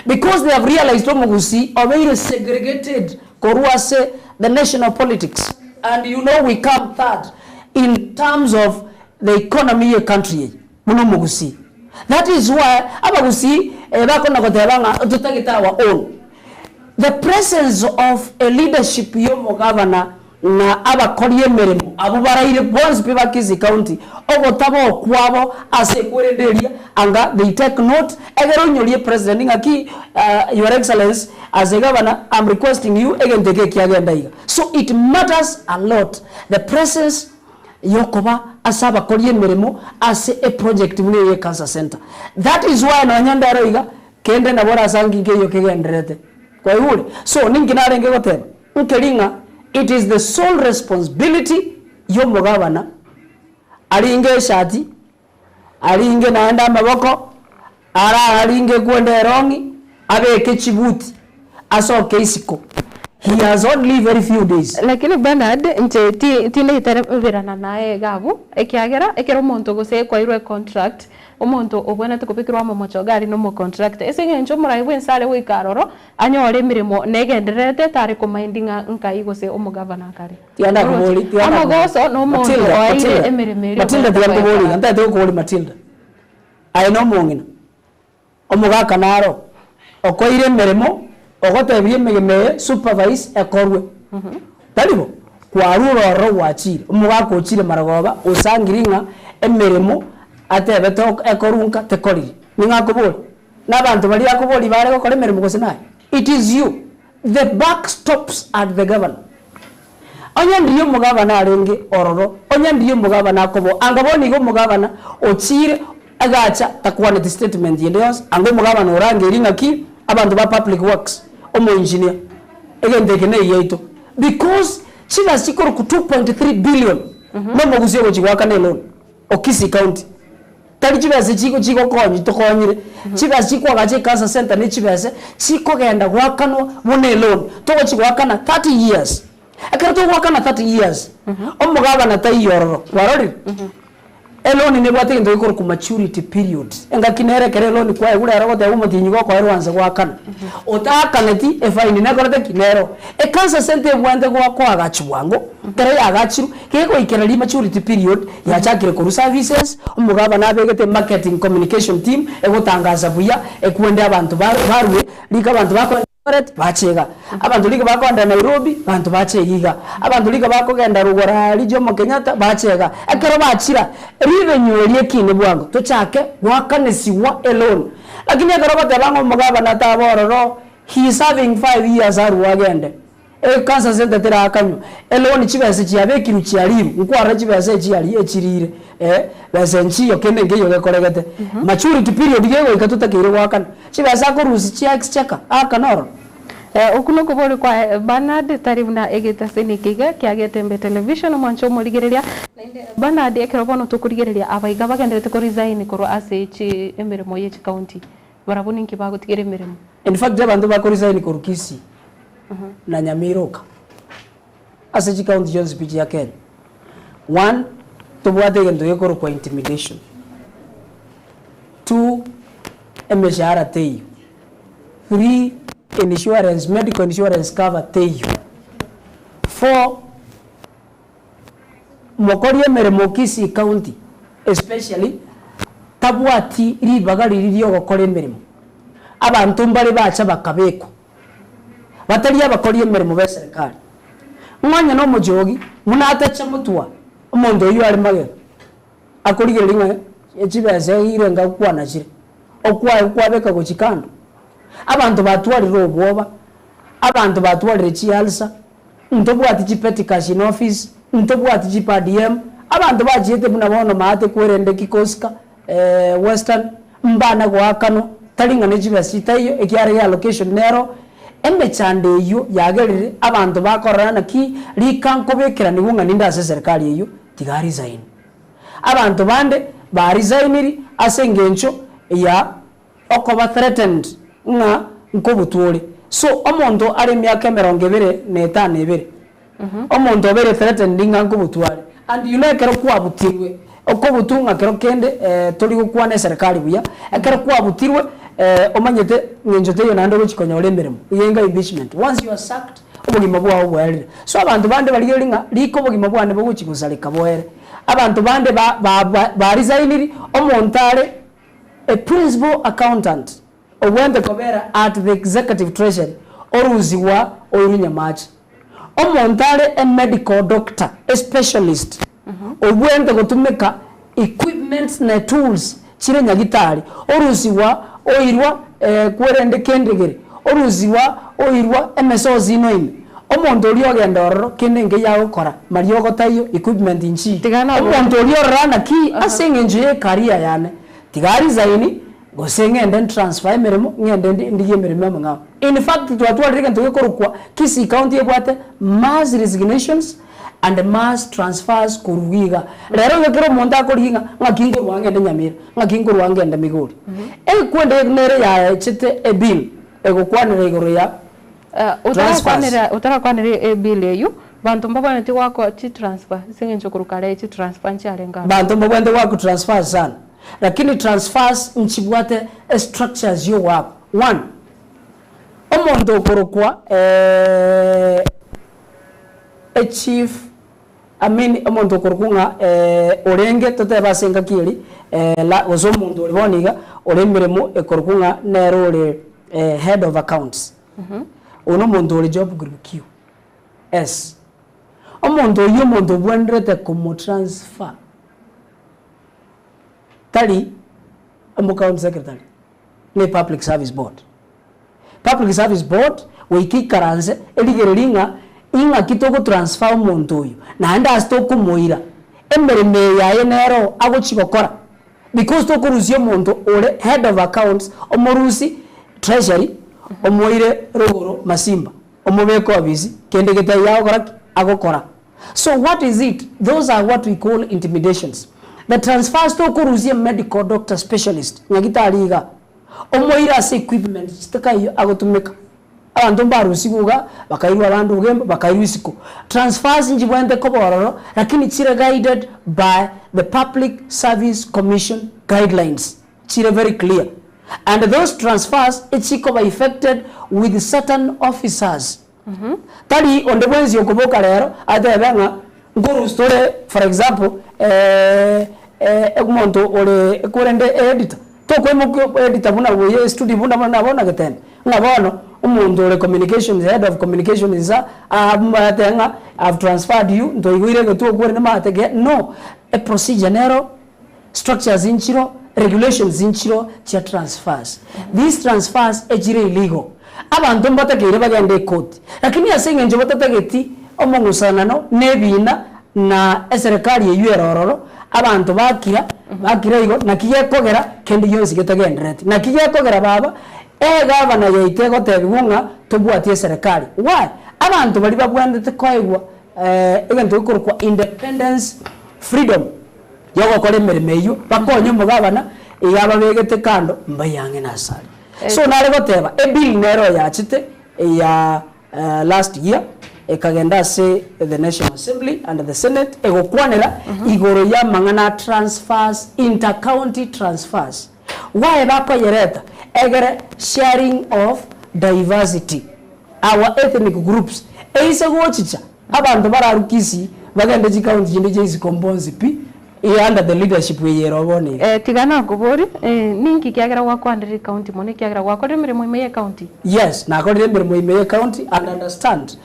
because they have realized omugusi are segregated koruase the national politics and you know we come third in terms of the economy of country muno mugusi. That is why abagusi bako nakotebanga tutagita our own. The presence of a leadership yomo governor na abakoriye meremo abubaraire bonse piba Kisi county ogotabo kwabo asekwerenderia anga they take note egero nyolie president ngaki your excellency as a governor I'm requesting you again take kiagenda iga. So it matters a lot the presence yokoba asaba koriye meremo as a project mwe cancer center. That is why no nyandaro iga kende na bora sangi ngeyo kegenderete kwa yule so ningi narenge goteba ukelinga it is the sole responsibility yomugabana alinge shati alinge naenda maboko alinge kwende rongi abeke chibuti asoke isiko. He has only very few days. Lakini Bernard nje tinde iterabirana nae gabu ekiagera ekero monto gose kwa irwe contract omonto obwana tukopikirwa mu mochogari no mo contract esengencho muraiwe nsale we karoro anyore mirimo negenderete tari ko mindinga nkai gose omugavana kare tianda kuboli tianda amagoso no monto oire emiremeri Matilda tianda kuboli anta te kuboli Matilda ai no mongina omugaka naro okoire mirimo ogotebiye megeme supervise ekorwe talibo kwa ruroro wachire omugaka ochire maragoba osangiringa emirimo atebe tok ekorunka tekori ninga kubuli n'abantu bali akubuli bare gukora emirimo gose naye. It is you. The buck stops at the governor. Onya ndiyo mugabana arenge ororo, onya ndiyo mugabana akobo angaboni go mugabana ochire agacha takwane the statement yendeos ango mugabana orange ringa ki abantu ba public works omo engineer egende kene yeito because chila sikoro ku 2.3 billion no muguzie go chigwaka ne loan Okisi County tari chibese chiko konyi tokonyire chibese kwa gache cancer center ni chibese chiko genda gwakanwa bune loan to chigwakana 30 years akara to gwakana 30 years omugabana tayiyororo warori eloni ne bwate ndo ikoro ku maturity period enga kinere kere loan kwa egura ero gote umutinyi go kwa erwanze gwakana otakaneti efaini na korete kinero cancer center bwande kwa agachwango kere agachiru keko ikerali maturity period ya chakire ku services omugabana abegete marketing communication team egotangaza buya ekwende abantu barwe lika abantu bakora bachega abantu liga bakonda Nairobi bantu bachegiga abantu liga bakogenda Rugora Jomo Kenyatta bachega ekero bachira revenue lyekine bwango tochake wakanesiwa alone lakini ekero batabango mugabana tabororo he is having 5 years aru agende cancer center tera akanyo alone chibese chiabekiru chialiru nkwara chibese chiali echirire bese nchiyo kende ngeyo gekoregete maturity period gego ikatutakire wakana chibese akorusi chi exchequer akanoro ukuno kubori kwa Bernard taribuna egeta senikiga kiagetembe television mwancho murigereria Bernard ekerobono tukurigereria abaiga bagendete ko resign koro asechi emirimo yechi county barabuni nkibago tigere emirimo in fact abantu ba ko resign koro Kisii na Nyamiroka asechi county Jones speech ya Kenya. One, tubwate gendo yekoro kwa intimidation. Two, emeshahara teyo. Three, insurance, medical insurance cover teyo. Four, mokori emeremo Kisii county especially tabwati ribagali ririyo gukora emeremo abantu mbali bacha bakabeko batari abakori emeremo be serikali mwanya no mujogi munatacha mutwa omondo yu ari magero akorigere ringa echibese irenga kwana chire okwabeka go chikando abantu batwarira obwoba abantu batwarira chialsa ntobwati chipeti cash in office ntobwati chipadm abantu bajiete buna bono maate kwerende kikoska western mbana gwakano talinga ne chibese tayo ekiare ya location nero emechande yo yagerire abantu bakorana ki likankobekera nibunga ninda serikali yo tigari zaini abantu bande ba resigniri asengencho ya okoba threatened nga nkobutwole so omondo ari myaka 25 omondo obere threatened nga nkobutwale and you know kero kwabutirwe okobutunga kero kende toli gukwana serikali buya kero kwabutirwe omanyete ngenjote yo nando gochikonya olemberemo uyenga impeachment once you are sacked obugima bwa obwere so abantu bande bali yolinga liko bugima bwane bwo chikusalika boere abantu bande ba resigniri omontale a principal accountant obwende kobera at the executive treasury oruziwa orunya match omontale a medical doctor a specialist obwende gotumeka equipments na tools chire nyagitari oruziwa oirwa kwerende kendegere oruziwa oirwa MSO zinoime omondo oli ogenda ororo kende nge yago kora mariyo gotayo equipment inchi omondo oli orana ki asengenje ye career yane tigari zaini gosengende transfer emeremo ngende ndiye emeremo manga in fact twatwalirike ntugekorukwa Kisii county ebwate mass resignations and mass transfers kurugiga lero ngekero monda akoriga ngakingo rwangende Nyamira ngakingo rwangende Migori kwende nere ya chite e bill egokwanira igoro ya utarakwanira e bill eyo bantu mbabane ti wako chi transfer singencho kurukale chi transfer nchalenga bantu mbabende wako transfer sana lakini transfers nchibwate structures yo wako one omondo korokwa a chief omonto korukunga orenge toteba senga kiri la ozo mundu oliboniga olemberemo ekorukunga nero ole head of accounts uno mundu ole job group Q S omonto yo mundu bwendrete como transfer tali omo county secretary ne public service board. Public service board wikikaranze eligerelinga inga kitoko transfer omuntu uyu na anda astoko moira emereme yaye nero agochigokora because tokuruzio omuntu ore head of accounts omorusi treasury omoire rogoro masimba omobeko abisi kende getai yao agokora. So what is it? Those are what we call intimidations. The transfers tokuruzio medical doctor specialist ngagitariga omoira as equipment stakayo agotumeka abantu mbarusibuga bakairwa abantu ugemba bakairwisiko transfers njibwende kobororo lakini chire guided by the Public Service Commission guidelines chire very clear, and those transfers echiko by affected with certain officers tali on the ones yokoboka lero atebenga nguru story for example egmonto ole kurende editor tokwemo editor buna boye studio buna bona getene ngabono umuntu ole communications head of communications is atenga I've transferred you ndo igwire getu kwere matege no a procedure nero structures inchiro regulations inchiro cha transfers these transfers ejire illegal abantu mbatakire bagende court lakini asenge nje batatageti omungusanano nebina na serikali yeyerororo abantu bakira igo nakiye kogera kendi yonsi getagenderete nakiye kogera baba gavana yaitego tebunga tobwatie serikali why abantu bali babwandete koigwa egento ikorwa independence freedom yogo kole meremeyo bakonyo mugabana yaba begete kando mbayange nasali so nare goteba bill nero yachite ya last year ekagenda se the National Assembly and the Senate egokwanera igoro ya mangana transfers intercounty transfers why bako yereta egere sharing of diversity our ethnic groups eise gochicha abantu bararukisi bagende county jinde jezi kombonzi pi under the leadership we yerobone tigana kubori ninki kyagera wakwandire county mone kyagera wakore mirimo imeye county yes na akore mirimo imeye county and understand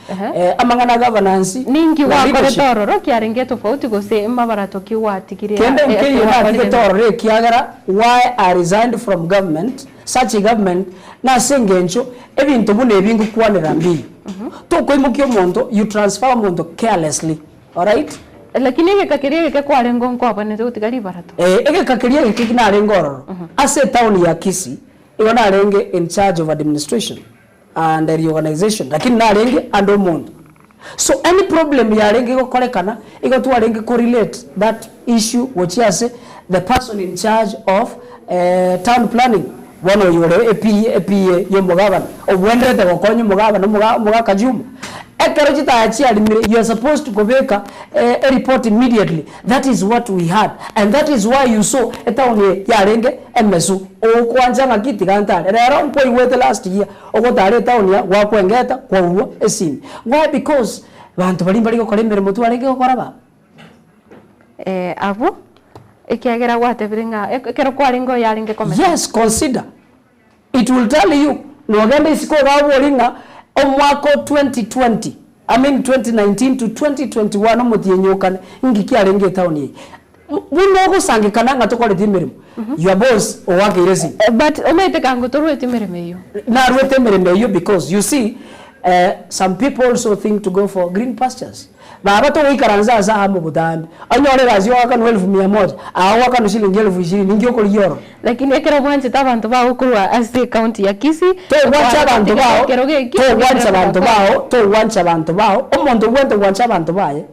amangana governance ninki wakore tororo kyarenge tofauti gose mabarato kiwatikire kende ya tororo kyagera why I resigned from government such a government na sengencho ebintu bune bingu kwanira mbi to kwimukyo omuntu you transfer omuntu carelessly, all right. Lakini ege ke kwa lengo nko abane utikali barato ege kakirie ke kina lengo ase town ya Kisii iwana lenge in charge of administration and reorganization lakini na lenge ando omuntu so any problem ya lenge gokorekana igo tu lenge correlate that issue which is the person in charge of town planning one of your APA yomugabana obwendete gokonyo mugabana mugakajuma you are supposed to go back a report immediately. That is what we had, and that is why you saw etaone yarenge emesu o kwanja ngakiti kantale rero mpo iwete last year ogotare etaone wa kwengeta kwa uwa esini why because bantu bali gukora imirimo tu arenge gukora ba abo ekiagera wateviringa ekero kwaringo yaringe komeza yes consider it will tell you no gende isiko gaboringa omwako 2020 I mean 2019 to 2021 omutyenyokane ngiki arenge town ye buno gusangikana ngatokore timirimo your boss owakire si but omete kango torwete mirimo na rwete mirimo because you see some people also think to go for green pastures baba to wikaranza za hamo budambi anyore razi waka 1100 awaka no shilingi 2020 ningyo ko yoro lakini ekero bwanje tabantu ba ukurwa as county ya Kisii to wancha abantu bao omuntu wente wancha abantu baye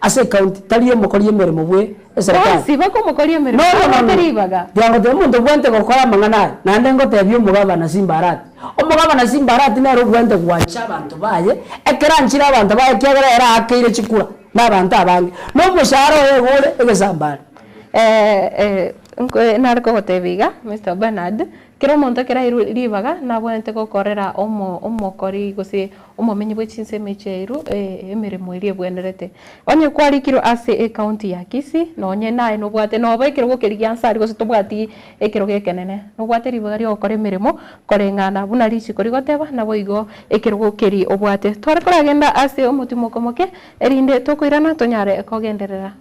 ase county taliyo mukori emeremo bwe eserikali siba ko mukori emeremo teribaga byango de muntu wente gokora mangana nande ngotebyo mugabana Simbarati omugabana Simbarati nero wente wancha abantu baye ekeranchira abantu baye kyagera era akire chikura nabantu abange no musharo egole egesambara nariko gotebiga Mr. Bernard kero monto kera ribaga nabwente gokorera omokori gose omomenyi bwechinse mecheiru emirimo iri bwenderete onye kwarikiro ase county ya Kisii nonye nae no bwate no bekero gokerigia ansari gose tobwati ekero gekenene no bwate ribaga ri okore mirimo korengana buna richi kori goteba nabo igo ekero gokeri obwate tware koragenda ase omutimo komoke erinde tokoirana tonyare kogenderera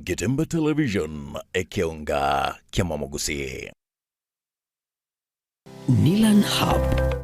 Gitembe Television ekeunga kiamamogusi. Nilan Hub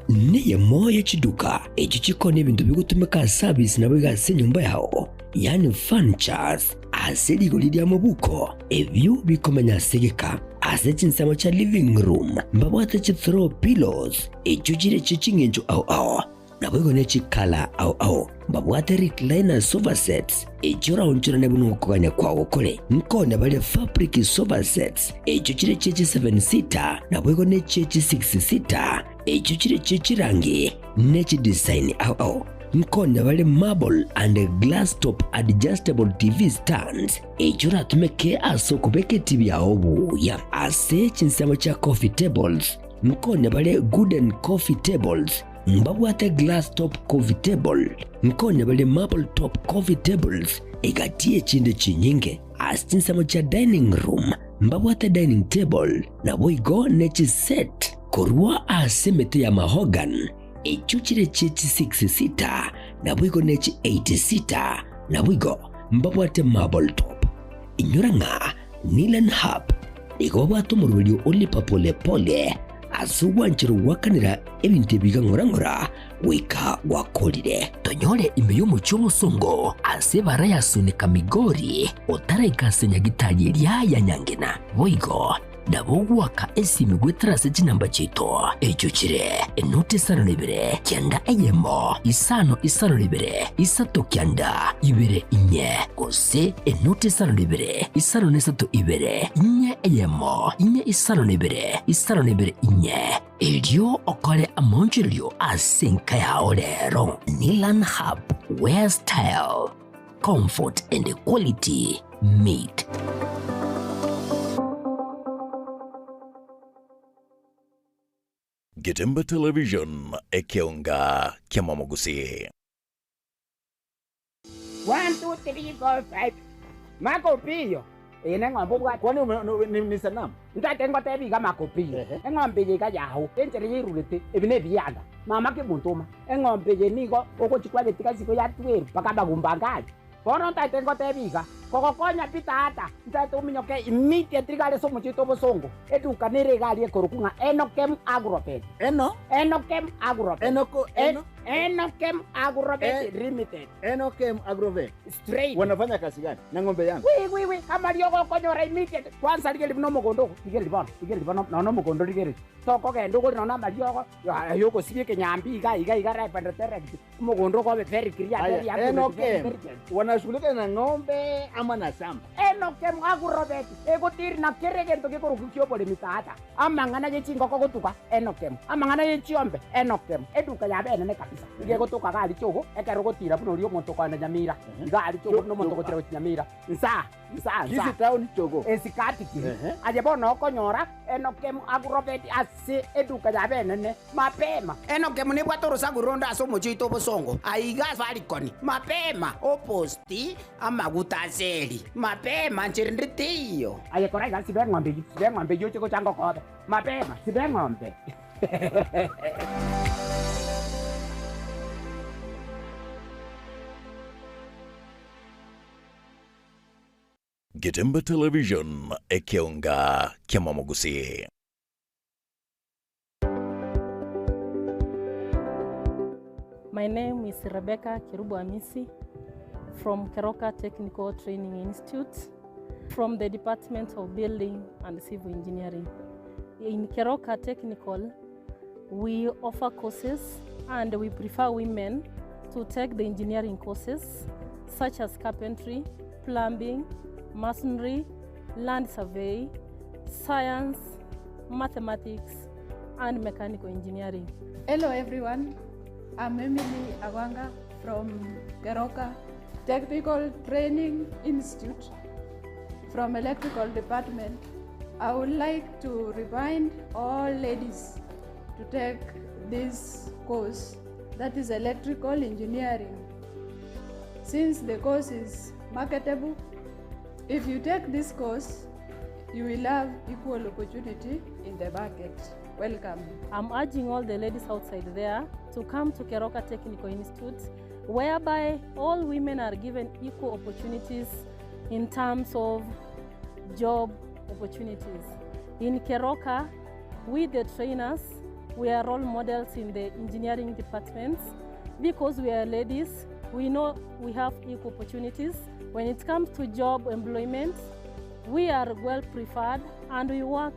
niye moya chiduka echi chikone ebintu bigutumika service na bigase nyumba yao, yani furnitures aseri golidia mabuko ebyo bikomenya segeka ase chinsamo cha living room mbabwate chi throw pillows echo chire chichingenjo au nabwo ne chikala au mbabwate recliner sofa sets echo raunchura ne bunu kuganya kwawo kole nkone bale fabric sofa sets echo chire chechi 7 seater nabwo ne chechi 6 seater echo chire chechi rangi ne chi design au nkone bale marble and glass top adjustable TV stands echo ratumeke aso kubeke TV yao buya ase chinsamo cha coffee tables nkone bale wooden coffee tables mbabwate glass top coffee table nkone bale marble top coffee tables egatie chinde chinyinge asinsamo cha dining room mbabwate dining table na boigo nechi set korwa asemete ya mahogan echuchire chechi 6 seater na boigo nechi 8 seater na boigo mbabwate marble top inyoranga Nilan Hub igobwato mu rubyo oli papole pole asuwanchiro wakanira ebintu bigangorangora wika wakolire tonyole imbeyo mucho songo asebara yasunika migori otara ikasenya gitaye lya nyangena boigo nabogwaka esimi gwetrase chinamba chito echo chire enote sano libere kyanda eyemo isano libere isato kyanda ibere inye kose enote sano libere isano nesato ibere inye eyemo inye isano libere inye elio okole amonjilio asenka ya olero Nilan Hub, where style, comfort and quality meet. Gitembe Television ekeunga kiamamogusi. 1 2 3 4 5 makopio ene ngombo bwa kwani ni sanamu ntate ngote biga makopio engombe ye ka yaho entere yirulete ebine biyanda mama ke muntuma engombe ye nigo okochikwa betika siko ya tweru pakaba gumbangali bono ntate ngote biga kokokonya pitata ntate uminyoke immediately gale somo chito bosongo eduka nere gali ekorukunga enokem agropet enokem agropet limited Enokem Agrovet straight wanafanya kazi gani na ng'ombe yangu? We kama lioko konyora immediate kwanza ligeli no mogondo ligeli bana no mogondo ligeli to ko gendo ko no na malioko yoko siye ke nyambi iga right and direct mogondo ko be very clear Enokem wanashughulika na ng'ombe ama na shamba? Enokem Agrovet ego tiri na kerege to ke ko rukio pole mitata amangana ye chingo ko kutuka Enokem amangana ye chiombe Enokem eduka ya bene ne kabisa ige kutuka gali chogo ekero gotira buno rio monto kwa nyamira gali chogo no monto gotira nyamira nsa Kisi town chogo esikati ki aje bono okonyora Enokem Agrovet ase eduka ya bene ne mapema Enokem ni bwatoro saguronda asomo chito bosongo aiga farikoni mapema oposti amaguta seli mapema nchirinditiyo aye kora iga sibe ngombe yo chiko chango kobe mapema sibe ngombe Gitembe Television ekeunga kiamamogusi. My name is Rebecca Kirubu Amisi from Keroka Technical Training Institute from the Department of Building and Civil Engineering. In Keroka Technical, we offer courses and we prefer women to take the engineering courses such as carpentry, plumbing, masonry, land survey, science, mathematics, and mechanical engineering. Hello everyone, I'm Emily Awanga from Keroka Technical Training Institute from Electrical Department. I would like to remind all ladies to take this course, that is electrical engineering. Since the course is marketable, if you take this course, you will have equal opportunity in the market. Welcome. I'm urging all the ladies outside there to come to Keroka Technical Institute, whereby all women are given equal opportunities in terms of job opportunities. In Keroka, we the trainers, we are role models in the engineering departments because we are ladies. We know we have equal opportunities. When it comes to job employment, we are well preferred and we work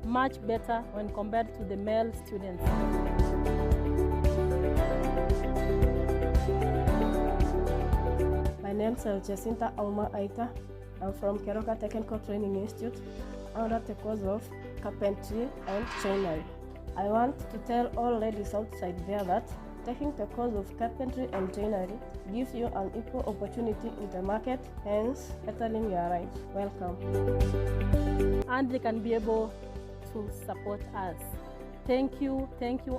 much better when compared to the male students. My name is Jacinta Auma Aita. I'm from Keroka Technical Training Institute under the course of carpentry and joinery. I want to tell all ladies outside there that taking the course of carpentry and joinery gives you an equal opportunity in the market, hence bettering your rights. Welcome. And they can be able to support us. Thank you,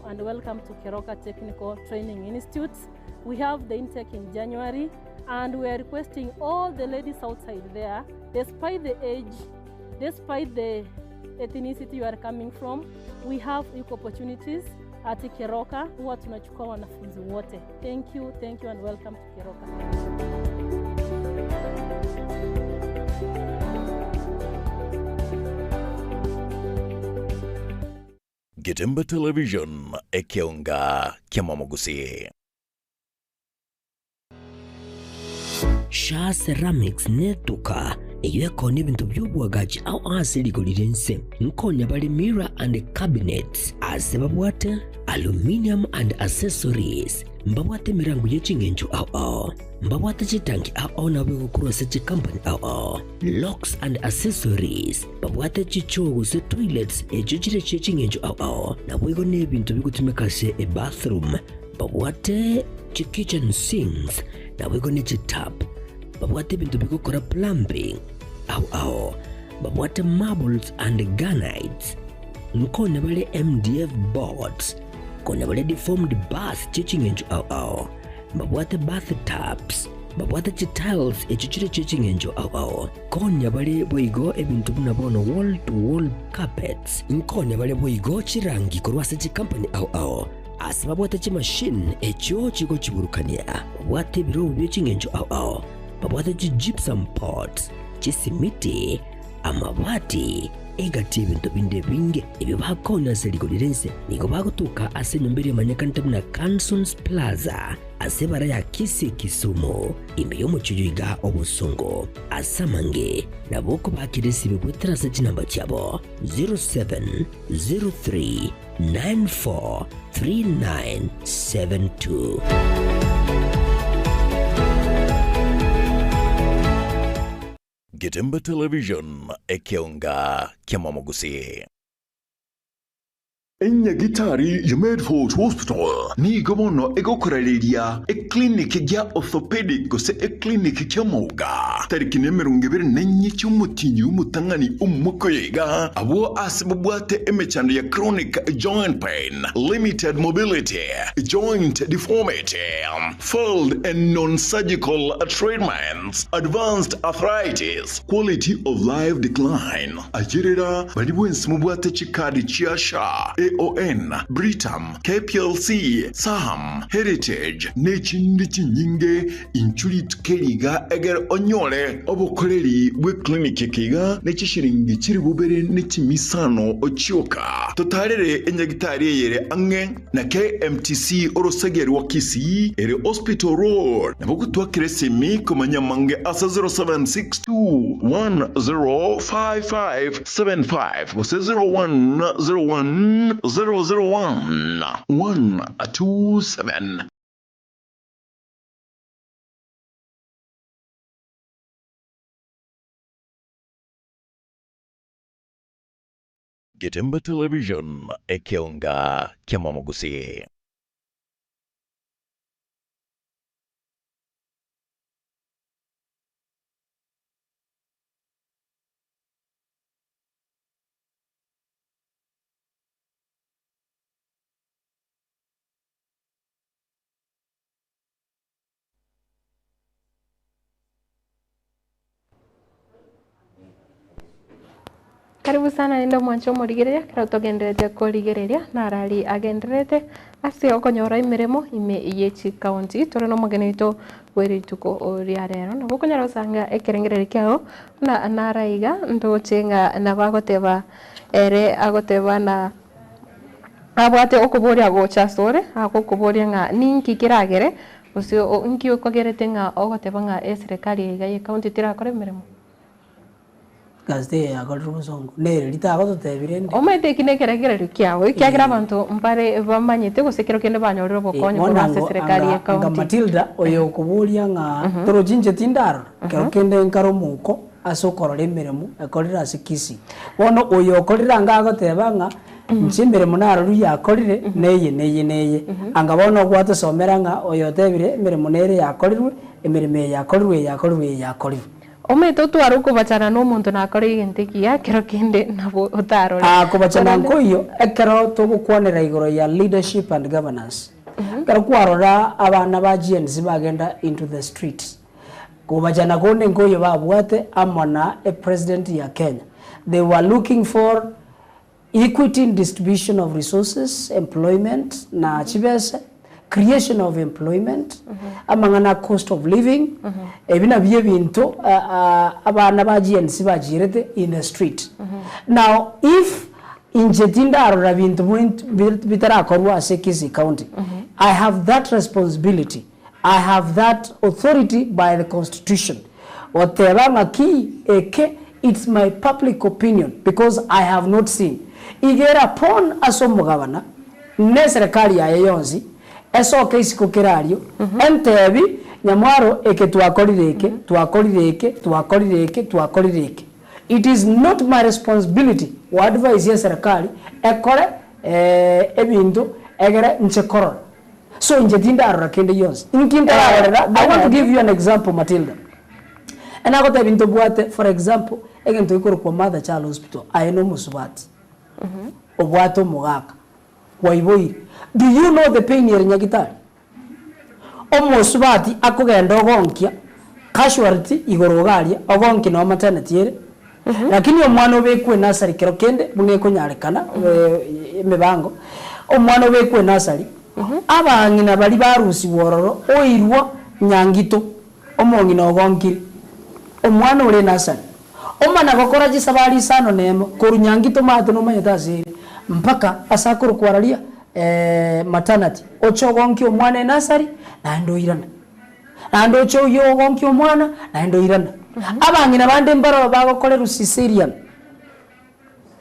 and welcome to Keroka Technical Training Institute. We have the intake in January, and we are requesting all the ladies outside there, despite the age, despite the ethnicity you are coming from, we have equal opportunities at Keroka. Huwa tunachukua wanafunzi wote. Thank you, and welcome to Keroka. Getemba Television ekeonga kiamamogusi. Sha Ceramics netuka eyeko n'ebintu by'obwagaji au asilikolire nse nkonya bali mirror and cabinets asebabwate aluminium and accessories mbabwate mirango y'echingenjo au mbabwate chitanki au nabweko kurose chikampani au locks and accessories mbabwate chichogo se toilets echo chire chechingenjo au nabweko n'ebintu bikutumikase e bathroom mbabwate chi kitchen sinks nabweko ne chitap babwate bintu bikokora plumbing au babwate marbles and granites nkone bale MDF boards kone bale deformed bath chichingenjo au babwate bathtubs babwate tiles echichire chichingenjo au konya bale boigo ebintu bunabono wall to wall carpets nkone bale boigo chirangi korwase chikampani au asibabwate chi machine echo chiko chiburukania babwate biro byechingenjo au babwate chi gypsum pots chisimiti amabati egati ebintu binde binge ebyo bakona selikolire niko bakutuka ase nyombere manyakantabu na Cansons Plaza asebara ya Kisi Kisumu imbe yo mucyuyiga obusungo asamange naboko bakiresi bibutira se kinamba cyabo 0703943972. Getemba Television ekeonga kiamamogusi. Enyagitari ya Medford Hospital ni gomono egokoraleria ekliniki gya orthopedic gose ekliniki kyamoga tariki nemerunge bere nenye cyumutinyi umutangani umukoyega abo asibubwate emechando ya chronic joint pain, limited mobility, joint deformity, failed and non-surgical treatments, advanced arthritis, quality of life decline. Ajerera balibwensi mubwate chikadi chiasha AON, Britam, KPLC, Saham, Heritage, n'ekindi kinyinge inchuli tukeriga eger onyole obukoleri bwe clinic kiga n'ekishiringi kiri bubere n'ekimisano okyoka totalere enyagitari yere ange na KMTC orosegeri wa Kisii ere Hospital Road nabokutwakire semi komanyamange asa 0762105575 wase 00101 Getemba Television ekeonga kiamamogusi. Karibu sana nenda mwancho murigereria kira tugenderete kurigereria na arari agenderete ase okonyora imirimo ime yechi county tore no magene ito weri tuko oria rero na gukonyara usanga ekerengereri kyao na naraiga ndo chenga na bagoteba ere agoteba na abwate okuboria gocha sore akokuboria nga ninki kiragere usio nki ukogerete nga ogoteba nga serikali ya county tirakore imirimo Gazete ya Golden Zongo. Nere litago tutebirende. Omete kinekeregereri kyawe kyagira abantu mpare bamanyete gusekero kende banyorero bokonyo kwa serikali ya county. Nga Matilda oyo kuburia nga toro jinje tindaro kero kende nkaro muko asokorore emiremo akorira asikisi. Bono oyo okorira nga agoteba nga nchimbere munaro yakorire neye anga bono gwate somera nga oyo tebire emiremo nere yakorirwe emireme yakorirwe Ometo twaro kubachana no muntu nakore igentekia kero kende nabo utarore. Kubachana nkoyo ekero tugukwanira igoro ya leadership and governance. Kero kwarora abana ba GNC bagenda into the streets. Kubachana konde nkoyo babwate amana a president ya Kenya. They were looking for equity in distribution of resources, employment na chibese, creation of employment, amangana cost of living, ebina biye bintu abana ba GNC bajirete in the street. Now, if injetinda arora bintu bitarakorwa ase Kisii County, I have that responsibility. I have that authority by the constitution. Whatever maki eke, it's my public opinion because I have not seen. Igera pon asomo governor, ne serikali ya yonzi, eso keisi kokerario entebi nyamwaro eke tuakorireke. It is not my responsibility wa advise ya serikali ekore ebintu egere nchekorora so njetinda arora kende yonzi inkinda arora. I want to give you an example, Matilda. And I got ebintu bwate, for example, egento ikoro kwa Mother Child Hospital ayeno musubati obwato mugaka waiboire. Do you know the pain yeri nyagitari? Omusubati akugenda ogonkia casualty igorogaria ogonki no maternity yeri. Lakini omwana obekwe nasari kero kende bunge konyarekana emebango omwana obekwe nasari abangina bali barusi wororo oirwa nyangito omongina ogonkiri omwana ole nasari omwana gokora gisabali sano nemo korunyangito mate no mayetazire mpaka asakuru kwaralia maternity ochogonki omwana nasari na ndoirana na ocho yo gonki omwana na ndoirana abangina bande mbaro bagokore rusisirian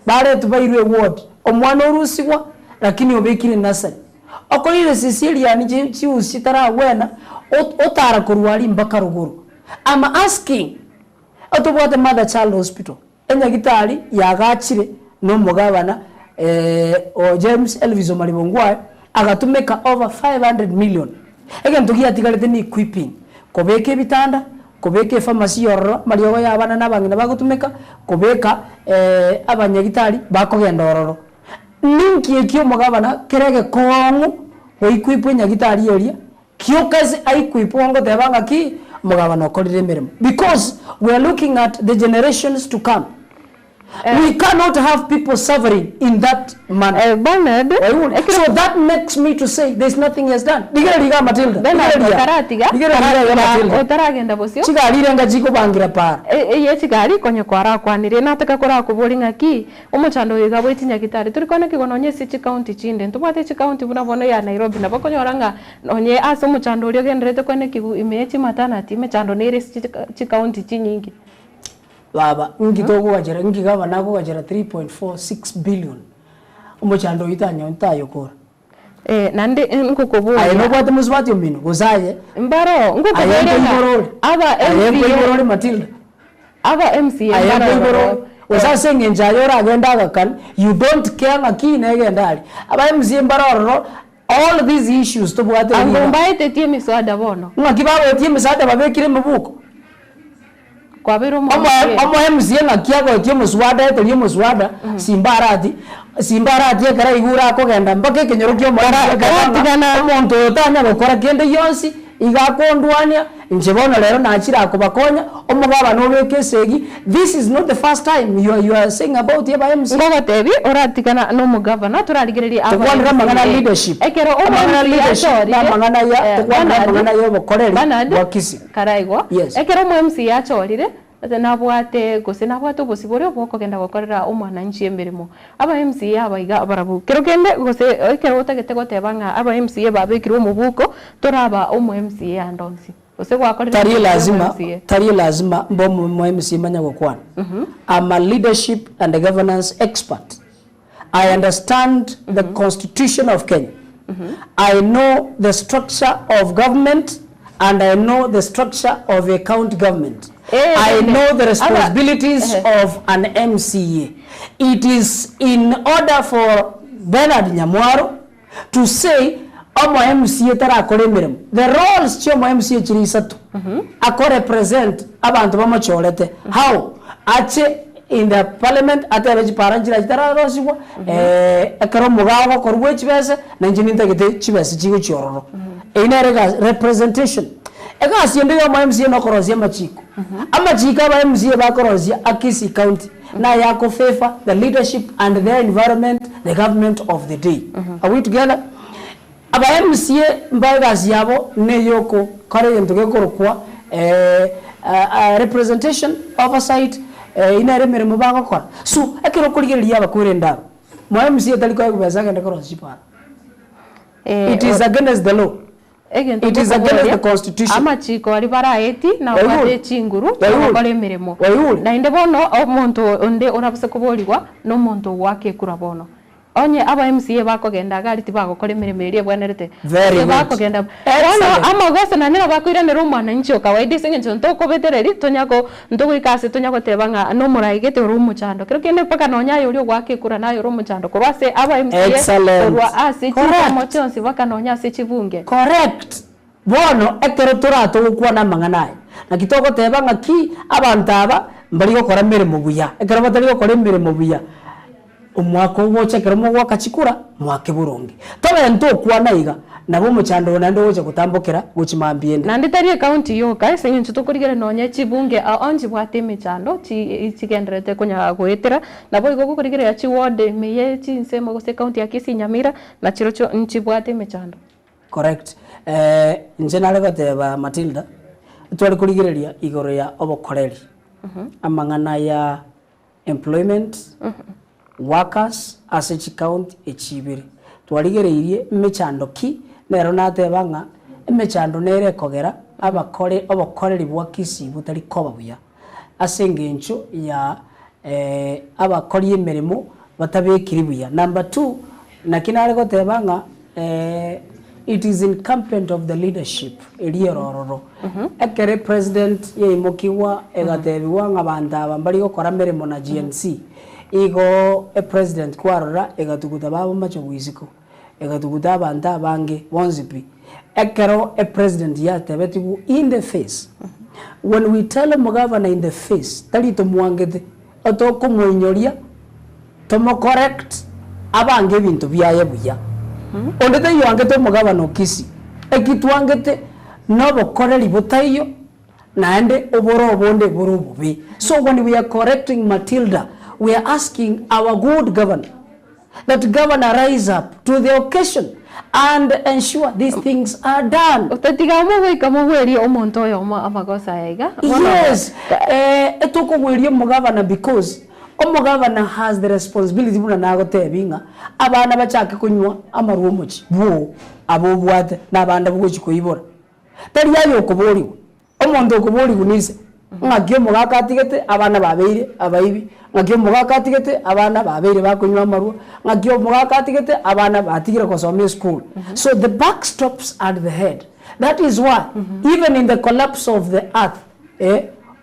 bare tubairwe ward omwana orusigwa lakini obekire nasari okorire sisirian chiusi tara wena otara kurwali mpaka ruguru. I'm asking otobwate Mother Child Hospital enyagitari yagachire no mugabana o James Elvis Omaribongwa agatumeka over 500 million again tugia tigalete ni equipping kobeke bitanda kobeke pharmacy yororo mariogo yabana nabangina bagutumeka kobeka abanyagitari bakogenda ororo ninki ekyo mugabana kerege kongu oikwipu nyagitari eria kyo kazi aikwipu ngo tebanga ki mugabana okorire emirimo because we are looking at the generations to come. We cannot have people suffering in that manner. Bernard, so that makes me to say there's nothing has done. Diga Matilda. Otaragenda bosio. Chigari renga jiko bangira par. Ye chigari konye kwara kwanire nataka kora kubolinga ki omuchando yiga bwitinya gitari turi kone kigononye Kisii County chinde ntubate Kisii County bunabono ya Nairobi nabakonyoranga onye aso muchando uri genderete kone kibu imechi maternity mechando nere Kisii County chinyingi. Baba ngitogo wajera ngigaba nako wajera 3.46 billion umuchando itanya ntayo kora nande nkukobura ayo bwate musubati omino gozaye mbaro nkukobura aba MCA Matilda aba MCA mbaro osase ngenjayora agenda agakan you don't care ngakine agendali aba MCA mbaro all these issues to bwate angombaite tie miswada bono ngakibabo tie miswada babekire mubuko kwa bero omo MCA ngakiago tie muswada eto muswada simbarati ekara igura akogenda mpaka kenyoro kyo mara tigana omonto tanya gukora kende yonsi igakondwania njebono lero nachira kubakonya omugaba no bekesegi. This is not the first time you are saying about aba MC ngoba tebi oratikana no mugavana turarigereria aba twandira mangana leadership ekero omwana leadership na mangana ya mangana yo bokoreri wakisi karaigo ekero mu MC yachorire nabwate gose nabwate obosibore obokogenda gokorera omwana nchi emirimo aba MC abaiga abarabu kero kende gose ekero otagete gotebanga aba MC babekirwo mubuko toraba omu MC andonsi gose gwakorera tari lazima mbomu mu MC manya gokwana. I'm a leadership and a governance expert. I understand the constitution of Kenya. I know the structure of government and I know the structure of a county government. I know the responsibilities of an MCA. It is in order for Bernard Nyamwaro to say omo MCA tara akore mirimo. The roles chomo MCA chiri isatu ako represent abantu bamachorete. How? Ache in the parliament atabeji paranjira tara rosibwa akaro mugawo korwe chibese na njininta gite chibese chigo chororo. Ina representation. Ega siende yo MCA no korozia machiko. Amachika ba MCA ba korozia Akisi County na yako favor the leadership and their environment, the government of the day. Are we together? Aba MCA mbaga yabo ne yoko kare yentuge korokwa representation oversight ina remere mubaga kwa. So ekero kurigeria abakurenda. Mo MCA taliko kubeza ngende korozia pa. It is against the law. It is against the constitution. Amachiko ali baraeti na wate chinguru bakole mirimo. Na inde bono omuntu onde onabuse kubolirwa no muntu wake kurabono. Onye aba MCA bakogenda gari tibagokole mirimo iri bwanerete. Bakogenda. Ono amagose na nira bakwirane rumwana nchi okawaidi singe ntoko betereri tonyako ntoko ikase tonyako tebanga no muraigete rumu chando. Kero kende paka nonya yori wake kura nayo rumu chando. Korwase aba MCA korwa asichi mochonsi baka nonya asichibunge. Correct. Bono ekero turato gukwa na manganaye. Na kitoko tebanga ki abantu aba mbali gukora mirimo buya. Ekero batari gukora mirimo buya. Umwako woche kero mo wakachikura mwake burungi. Tobe ento kwa naiga nabo muchando nando woche kutambokera guchimambiende. Na nditari county yoka senye nchutokurigere nonye chibunge onji bwate michando chigendrete kunya gwetera nabo igogo kurigere ya chiwode meye chinsemo gose county ya Kisii Nyamira na chirocho nchi bwate michando. Correct. Njenale goteba Matilda twali kurigereria igoro ya obokoreri. Amangana ya employment workers as county echibiri twarigereirie mechando ki nero natebanga mechando nere kogera abakore obokoreri bwa Kisii butari koba buya asengencho ya abakori emeremo batabekiri buya. Number 2 nakinare gotebanga it is incumbent of the leadership erierororo ekere president ye mokiwa egatebiwa ngabanda bambali gukora meremo na GNC igo president kwarora egatukuta babo macho bwisiko egatukuta abanda bange bonzipi ekero president yatebetigu in the face. When we tell a governor in the face tali to mwangete otoko mwenyoria tomo correct abange bintu byaye buya ondete yangete mugabano Kisii ekitwangete nobo koreri botayo naende oboro bonde boro bubi. So when we are correcting Matilda, we are asking our good governor that governor rise up to the occasion and ensure these things are done. Yes, etoko mweri mugabana because omugabana has the responsibility muna nagotebinga abana bachake kunywa amaruo muchi bo abo bwate nabanda bugochi koibora tari yayo okubori omonto okubori gunise ngakyo mugakatigete abana babeire abaibi ngakyo mugakatigete abana babeire bakunywa amaruo ngakyo mugakatigete abana batigire kosomia school. So the buck stops at the head. That is why even in the collapse of the earth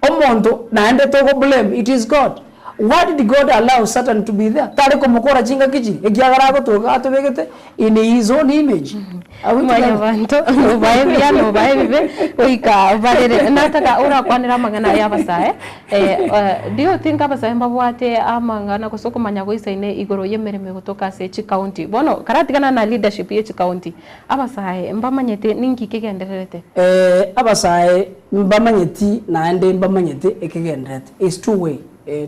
omonto naende to blame it is God. why did God allow Satan to be there? Tare kumukora chinga kichi ekiagara gotoka atobegete in his own image. Maya vanto baebia no baebe oika barere nataka ora kwanira mangana ya basae do you think abasae mbabwate amangana kusokomanya goisaine igoro yemereme gotoka Sechi County bono karatigana na leadership ye County abasae mbamanyete ningi kigenderete abasae mbamanyeti na ende mbamanyete ekigenderete is two way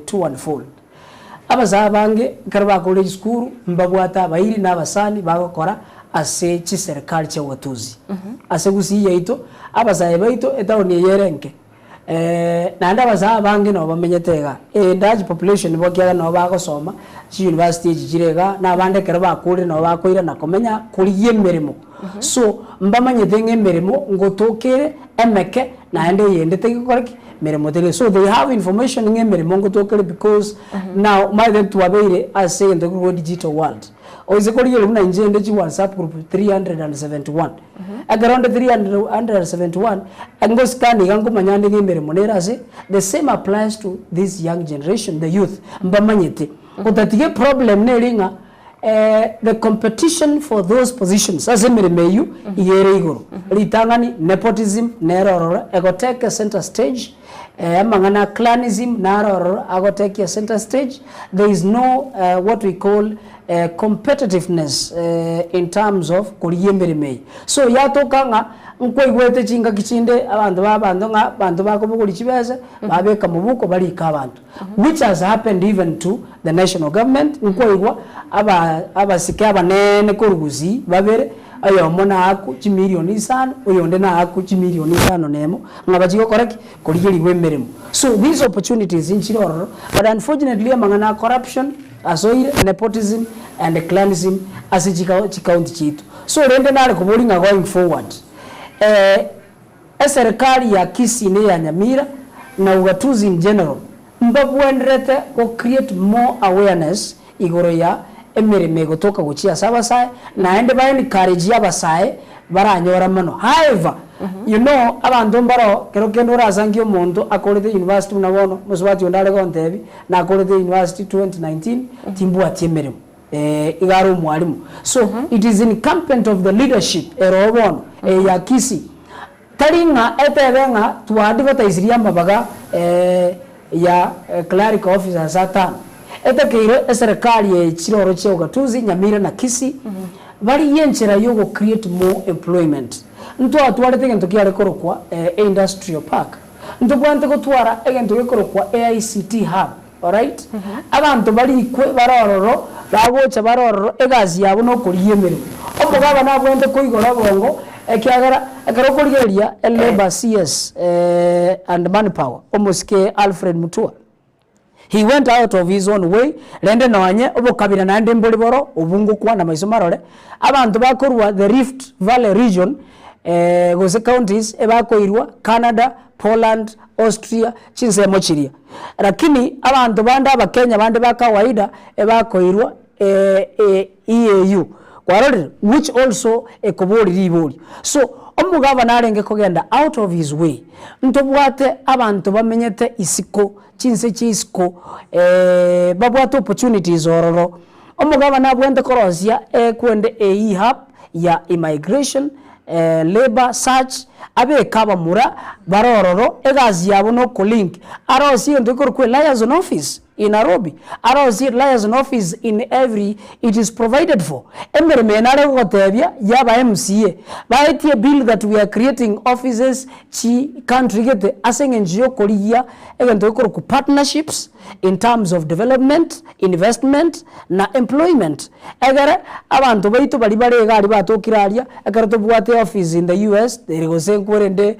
two and fold abasae bange karba college school mbabwata bairi na basani bagokora ase chi serikali cha watuzi ase gusi yaito abasae baito etaoni yerenke na nda basae bange no bamenyetega ndaji population bokiaga no bagosoma chi university jirega na bande karba kuri no bakoira na komenya kuri yemeremo so mbamanyete ngemeremo ngotokere emeke na ende yendete gikoreki meremo tele so they have information ngemeremo ngotokere because now my them to abeire as say in the digital world oizekori yele muna injende chi WhatsApp group 371 around 371 ango scan gango manyande ngemeremo nerase the same applies to this young generation the youth mbamanyete kotatige problem nelinga the competition for those positions as emeremeyu yere igoro litangani nepotism nerorora egoteke center stage amangana clanism narorora agoteke center stage there is no what we call competitiveness in terms of kuriyemeremei so yatokanga nkwe gwete chinga kichinde abantu babando nga bantu bakobukuri chibese babeka mubuko bali kabantu which has happened even to the national government nkwe abasike abanene koruguzi babere ayo mona aku chimilioni 5 oyonde na aku chimilioni 5 nemo ngabachiko koreki kurigeri wemeremo so these opportunities in chiroro but unfortunately amangana corruption asoire nepotism and clanism asichika county chitu so rende nale kubolinga going forward serikali ya Kisii ne ya Nyamira na ugatuzi in general mbabwenderete ko create more awareness igoro ya emireme gotoka guchia sabasae na ende ba encourage abasae baranyora mano however you know abantu mbaro kero kendo razangio mondo akorete university nabono musubati ondale kontebi na akorete university 2019 timbu atiemeremo igaro mwalimu so it is incumbent of the leadership erobon ya Kisii taringa etebenga to advertise mabaga ya clerical officer satan etekeire serikali ya chiroro che ugatuzi Nyamira na Kisii bari yenchera yogo create more employment nto atwarete gento kiare korokwa industrial park nto bwante gotwara egento gekorokwa AICT hub alright abantu bari kwe barororo bagocha barororo egazi yabo no kuriyemere omugaba nabwente koigora bongo ekiagara ekarokorigeria labor CS and manpower omuske Alfred Mutua he went out of his own way lende nanye obokabira nande mboliboro obungu kwa na maiso marore abantu bakorwa the Rift Valley region gose counties ebakoirwa Canada Poland Austria chinse mochiria lakini abantu banda abakenya bande bakawaida ebakoirwa EAU kwarore which also ekobori ribori so omugaba narenge kogenda out of his way ntobwate abantu bamenyete isiko chinse chisiko babwate opportunities ororo omugaba nabwende korosia kwende hub ya immigration labor search abe kaba mura barororo egazi yabo no link arosi ndikor liaison office in Nairobi arosi liaison office in every it is provided for emereme nare gotebia yaba MCA baetie bill that we are creating offices chi country gete asenge njio kolia egento ikor ku partnerships in terms of development investment na employment egere abantu baito bali bare gari batokiraria egere tobwate office in the US there goes enkwende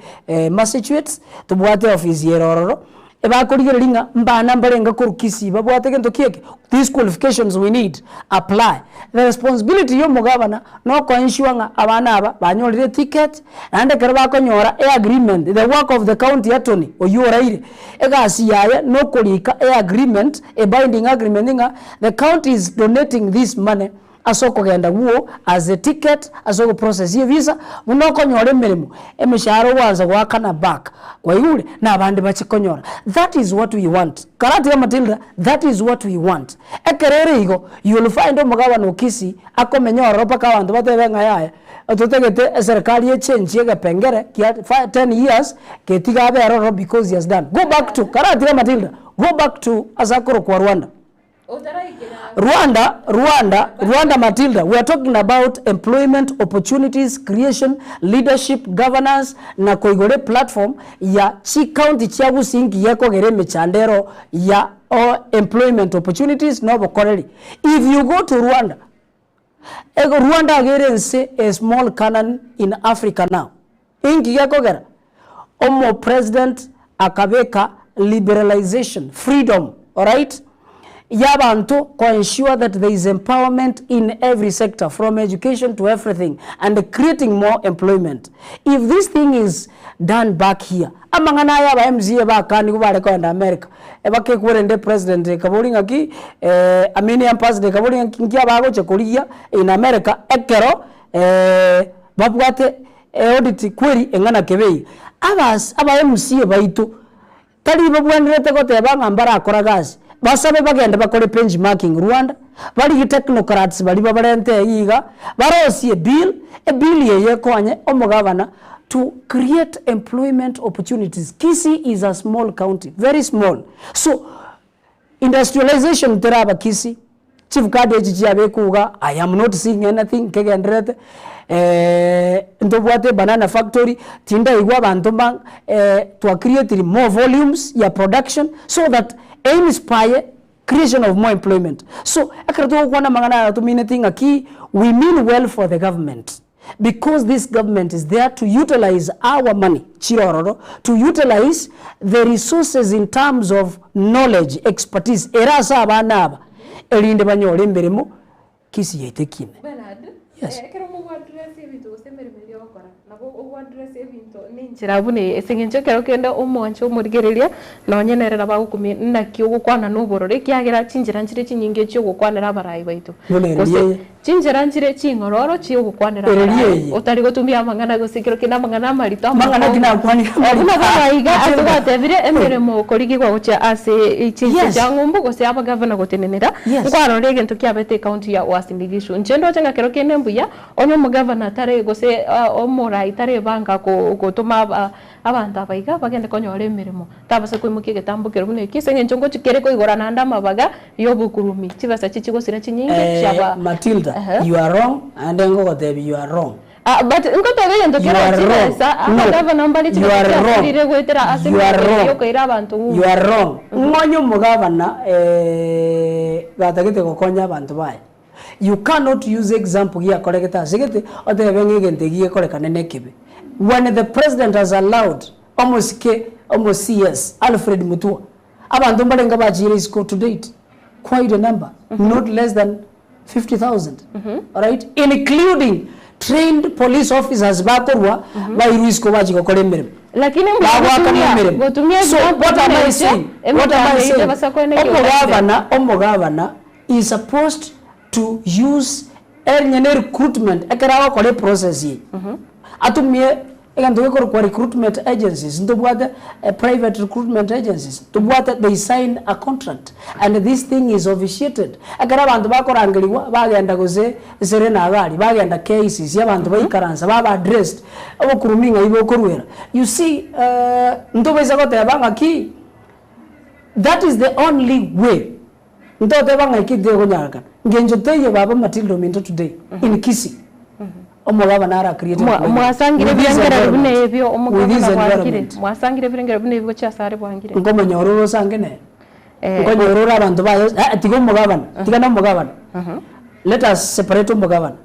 Massachusetts tobwate office yerororo eba kurigelinga mbana mbarenga kurukisi babwate gento kieke these qualifications we need apply the responsibility yo mugabana no ko ensure abana aba banyolire ticket ande kerba konyora agreement the work of the county attorney oyuraire egasi yaye no kulika agreement a binding agreement the county is donating this money asoko genda guo as a ticket asoko process ye visa munokonyora mirimo emisharo wanza gwakana back kwa yule na abandi bakikonyora. That is what we want. Karati ya Matilda, that is what we want. Ekerere igo you will find omugabano Kisii akomenyora paka abantu batebenga yaya ototegete serikali ye change ye gapengere kia 10 years ketiga abero because he has done. Go back to Karati ya Matilda, go back to asakoro kwa Rwanda. Rwanda Matilda, we are talking about employment opportunities, creation, leadership, governance na koigore platform ya chi county chia gusingi yako gere mechandero ya employment opportunities no bokoreri. If you go to Rwanda, Rwanda again a small Canaan in Africa now. Ingi yako gera omo president akabeka liberalization, freedom, all right? Yabantu ko ensure that there is empowerment in every sector from education to everything and creating more employment. If this thing is done back here, amangana ya ba MCA ba kani kubare ko in America ebake kurende president kabolinga ki amini ambassador kabolinga kingia bago chekolia in America ekero babwate audit query engana kebei aba MCA baitu tali babwanirete ko tebanga mbara akora gazi basabe bagenda bakore benchmarking Rwanda bali technocrats bali babalente yiga barosi a bill ye konye omugabana to create employment opportunities. Kisii is a small county, very small. So industrialization teraba Kisii chief card ejiabe kuga I am not seeing anything kegendrete ndobwate banana factory tinda igwa bantu bang to create more volumes ya production so that inspire creation of more employment. So akarato kuona mangana to mean thing aki we mean well for the government because this government is there to utilize our money chirororo to utilize the resources in terms of knowledge expertise erasa abanaba elinde banyole mberemo Kisii yetekine. Yes. Ninjirabune esingenje kero kenda omoncho murigereria no nyenerera bagukumi nakyo gukwana n'uburore kyagira cinjira njire cinyinge cyo gukwanira abarayi baitu cinjira njire cingororo cyo gukwanira abarayi utari gutumia amangana gusikiro kina amangana marito amangana kina kwani abuna bayiga atugatebire emiremo korigirwa gucha ase icinje cyangumbu gose abagavana gotenenera ngwaro regento kyabete county ya Uasin Gishu njendo cyanga kero kene mbuya onyo mugavana tare gose omorai tare banga gutuma abantu abayiga bagende konyore emirimo tabase kwimukiye getambukira bune kisenge njongo kikere ko igorana ndamabaga yobukurumi kibasa kikigosira kinyinge cyaba Matilda you are wrong and ngo gotebi you are wrong but ngoto gende kera kibasa abagavana mbali kibasirire gwetera asimwe yokaira abantu you are wrong ngonyo mugavana gatagete gokonya abantu baye. You cannot use example here koreketa sigete otebenge gentegie korekane nekebe. When the president has allowed almost CS Alfred Mutua abantu mbalenga bajire school to date quite a number not less than 50,000 all right, including trained police officers bakorwa bairuisko baji gokore mirimo lakini gotumia so what am I saying omugavana is supposed to use recruitment ekerawa kore process ye atumie eganto ko kwa recruitment agencies ndobwate private recruitment agencies tobwate they sign a contract and this thing is officiated agara abantu bakorangiriwa bagenda goze serena agari bagenda cases y'abantu bayikaransa baba addressed abokuruminga ibo korwera you see ndobeza ko tebanga ki that is the only way ndote banga ki de ko nyaka ngenjo teye baba Matilda Minto today in Kisii omugaba nara creative mwasangire byangara bune ebyo omugaba bwangire mwasangire byangara bune ebyo cyasare bwangire ngoma nyororo sangene ngoma nyororo abantu bayo tigo mugabana tigana mugabana let us separate mugabana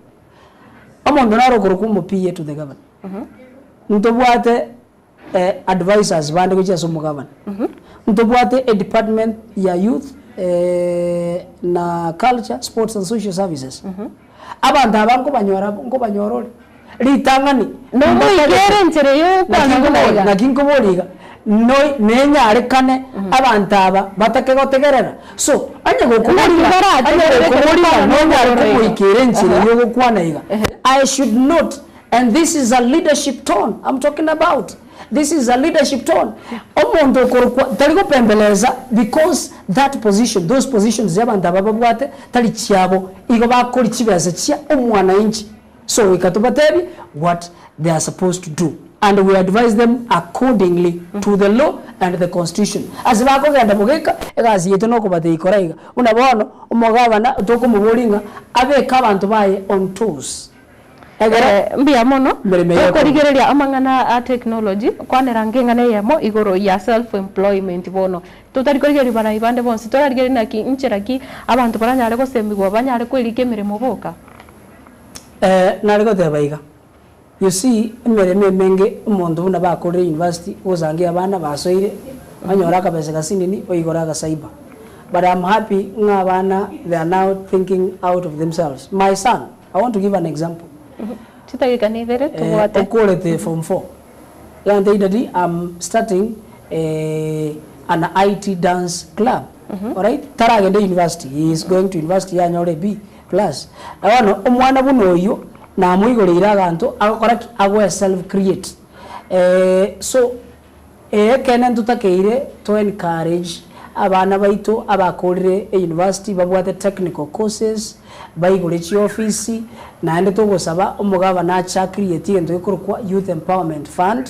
omondo naro kurukumo PA to the governor ntobwate advisors bande ko cyaso mugabana ntobwate a department ya youth na culture sports and social services abantu abango banyora ngo banyorore ritangani no igere nchere yo na kinko boliga no nenyarekane abantu aba batakegotegerera so anye gokumurira nonyare kuikire nchire yogukwana iga I should not, and this is a leadership tone I'm talking about. This is a leadership tone. Omuntu okorukwa taligo pembeleza because that position, those positions y'abantu ababwate tali cyabo igo bakora kibeze cya umwana inchi. So we katubatebi what they are supposed to do, and we advise them accordingly to the law and the constitution. As bako genda mugeka egazi yeto no kubate ikoraiga unabona umugabana utoko mubolinga abeka abantu baye on toes. Mbia mono ukorigereria amangana a technology kwanera ngengana yamo igoro ya self employment bono tutari korigeri bara ibande bonsi torarigeri naki incheraki abantu baranyare gosembigwa banyare kwirike mirimo boka nariko tebaiga. You see emireme menge umuntu buna bakore university ozange abana basoire banyora kabese gasinini oyigora ga cyber, but I'm happy ngabana they are now thinking out of themselves. My son, I want to give an example. Quality form 4. I'm starting an IT dance club. All right, Taragende University. He is going to university anyore B plus. Awano omwana buno yo na muyigorira ganto akora agwe self create. So kenen tutakeire to encourage abana baito abakorire university babwate technical courses bayigore chi office naende togosaba umugaba na cha create endo ikorwa youth empowerment fund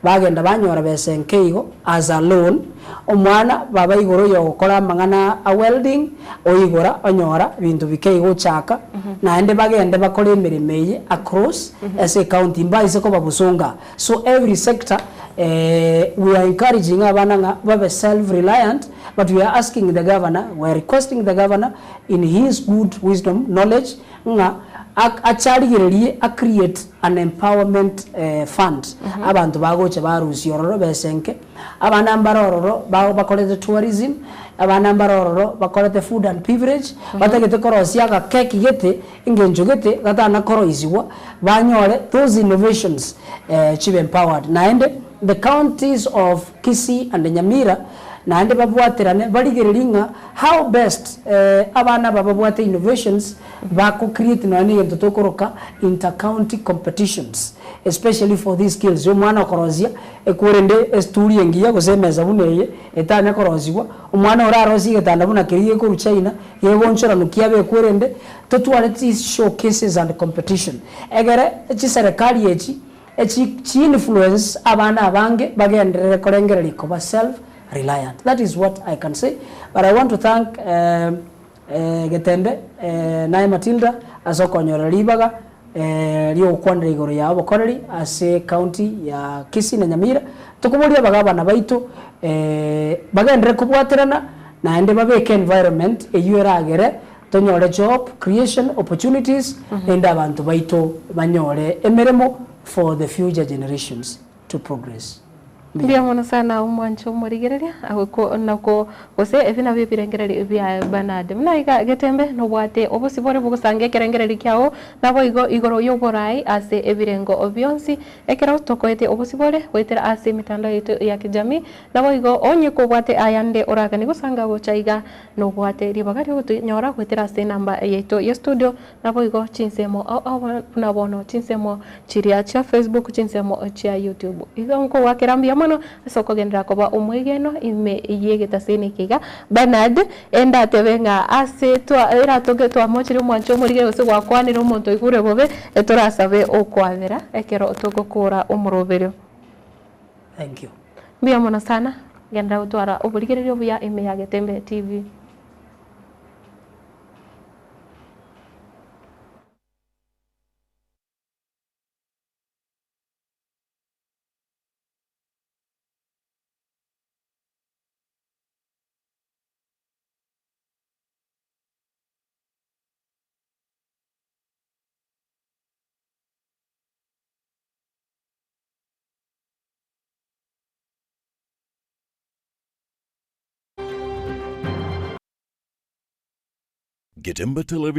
bagenda banyora besenkeigo as a loan omwana baba igoro yo gukora mangana a welding oigora onyora bintu bikeigo chaka naende bagenda bakore emiremeye across as a county mbaise ko babusonga. So every sector we are encouraging abana babe self reliant, but we are asking the governor, we are requesting the governor in his good wisdom knowledge nga acharigererie a create an empowerment fund abantu bagoche barusi ororo besenke abana mbarororo bakorete tourism abana mbarororo bakorete food and beverage batagete korosia ga keki gete ingenjo gete gatana koroizwa banyore those innovations chibe empowered naende the counties of Kisii and Nyamira naende babwaterane barigerelinga how best abana babwate innovations bako create nani ngento tokoroka inter-county competitions especially for these skills. Yo mwana korozia ekurende esturi engiya gosemeza buneye etanya korozigwa umwana orarozi getanda buna kiriye ko China yegonchora nukiabe ekurende totwale these showcases and competition egere chi serikali yechi chi influence abana abange bagendere korengereri ko ba self reliant. That is what I can say, but I want to thank Getembe nae Matilda azokonyora libaga lyo kwandira igoro ya bokoreri ase county ya Kisii na Nyamira tukuburia bagabana baito bagendere kubwaterana naende babeke environment eyueragere tonyore job creation opportunities enda abantu baito banyore emeremo for the future generations to progress. Mbia mwana sana umwancho morigereria ako nako ose evina bibirengereri bya Bernard mnaiga Getembe no bwate obusibore bugusange kerengereri kyao nabo igoro yoborai ase ebirengo obyonsi ekero tokoete obusibore wetera ase mitandao yetu ya kijamii nabo igo onye ko bwate ayande oragani gusanga gochaiga no bwate ribagari nyora wetera ase namba yetu ya studio nabo igo chinsemo nabono chinsemo chiria cha Facebook chinsemo cha YouTube igo nko wakerambia mono soko gendra ko ba umwegeno ime yegeta senikiga Bernard enda tebenga ase twa era toge twa mochiri mwancho murige ose gwakwanira umuntu igure bobe etorasabe okwavera ekero togokora umuroberio. Thank you. Mbia mona sana gendra utwara uburigererio bya ime ya Getembe TV. Getembe Television.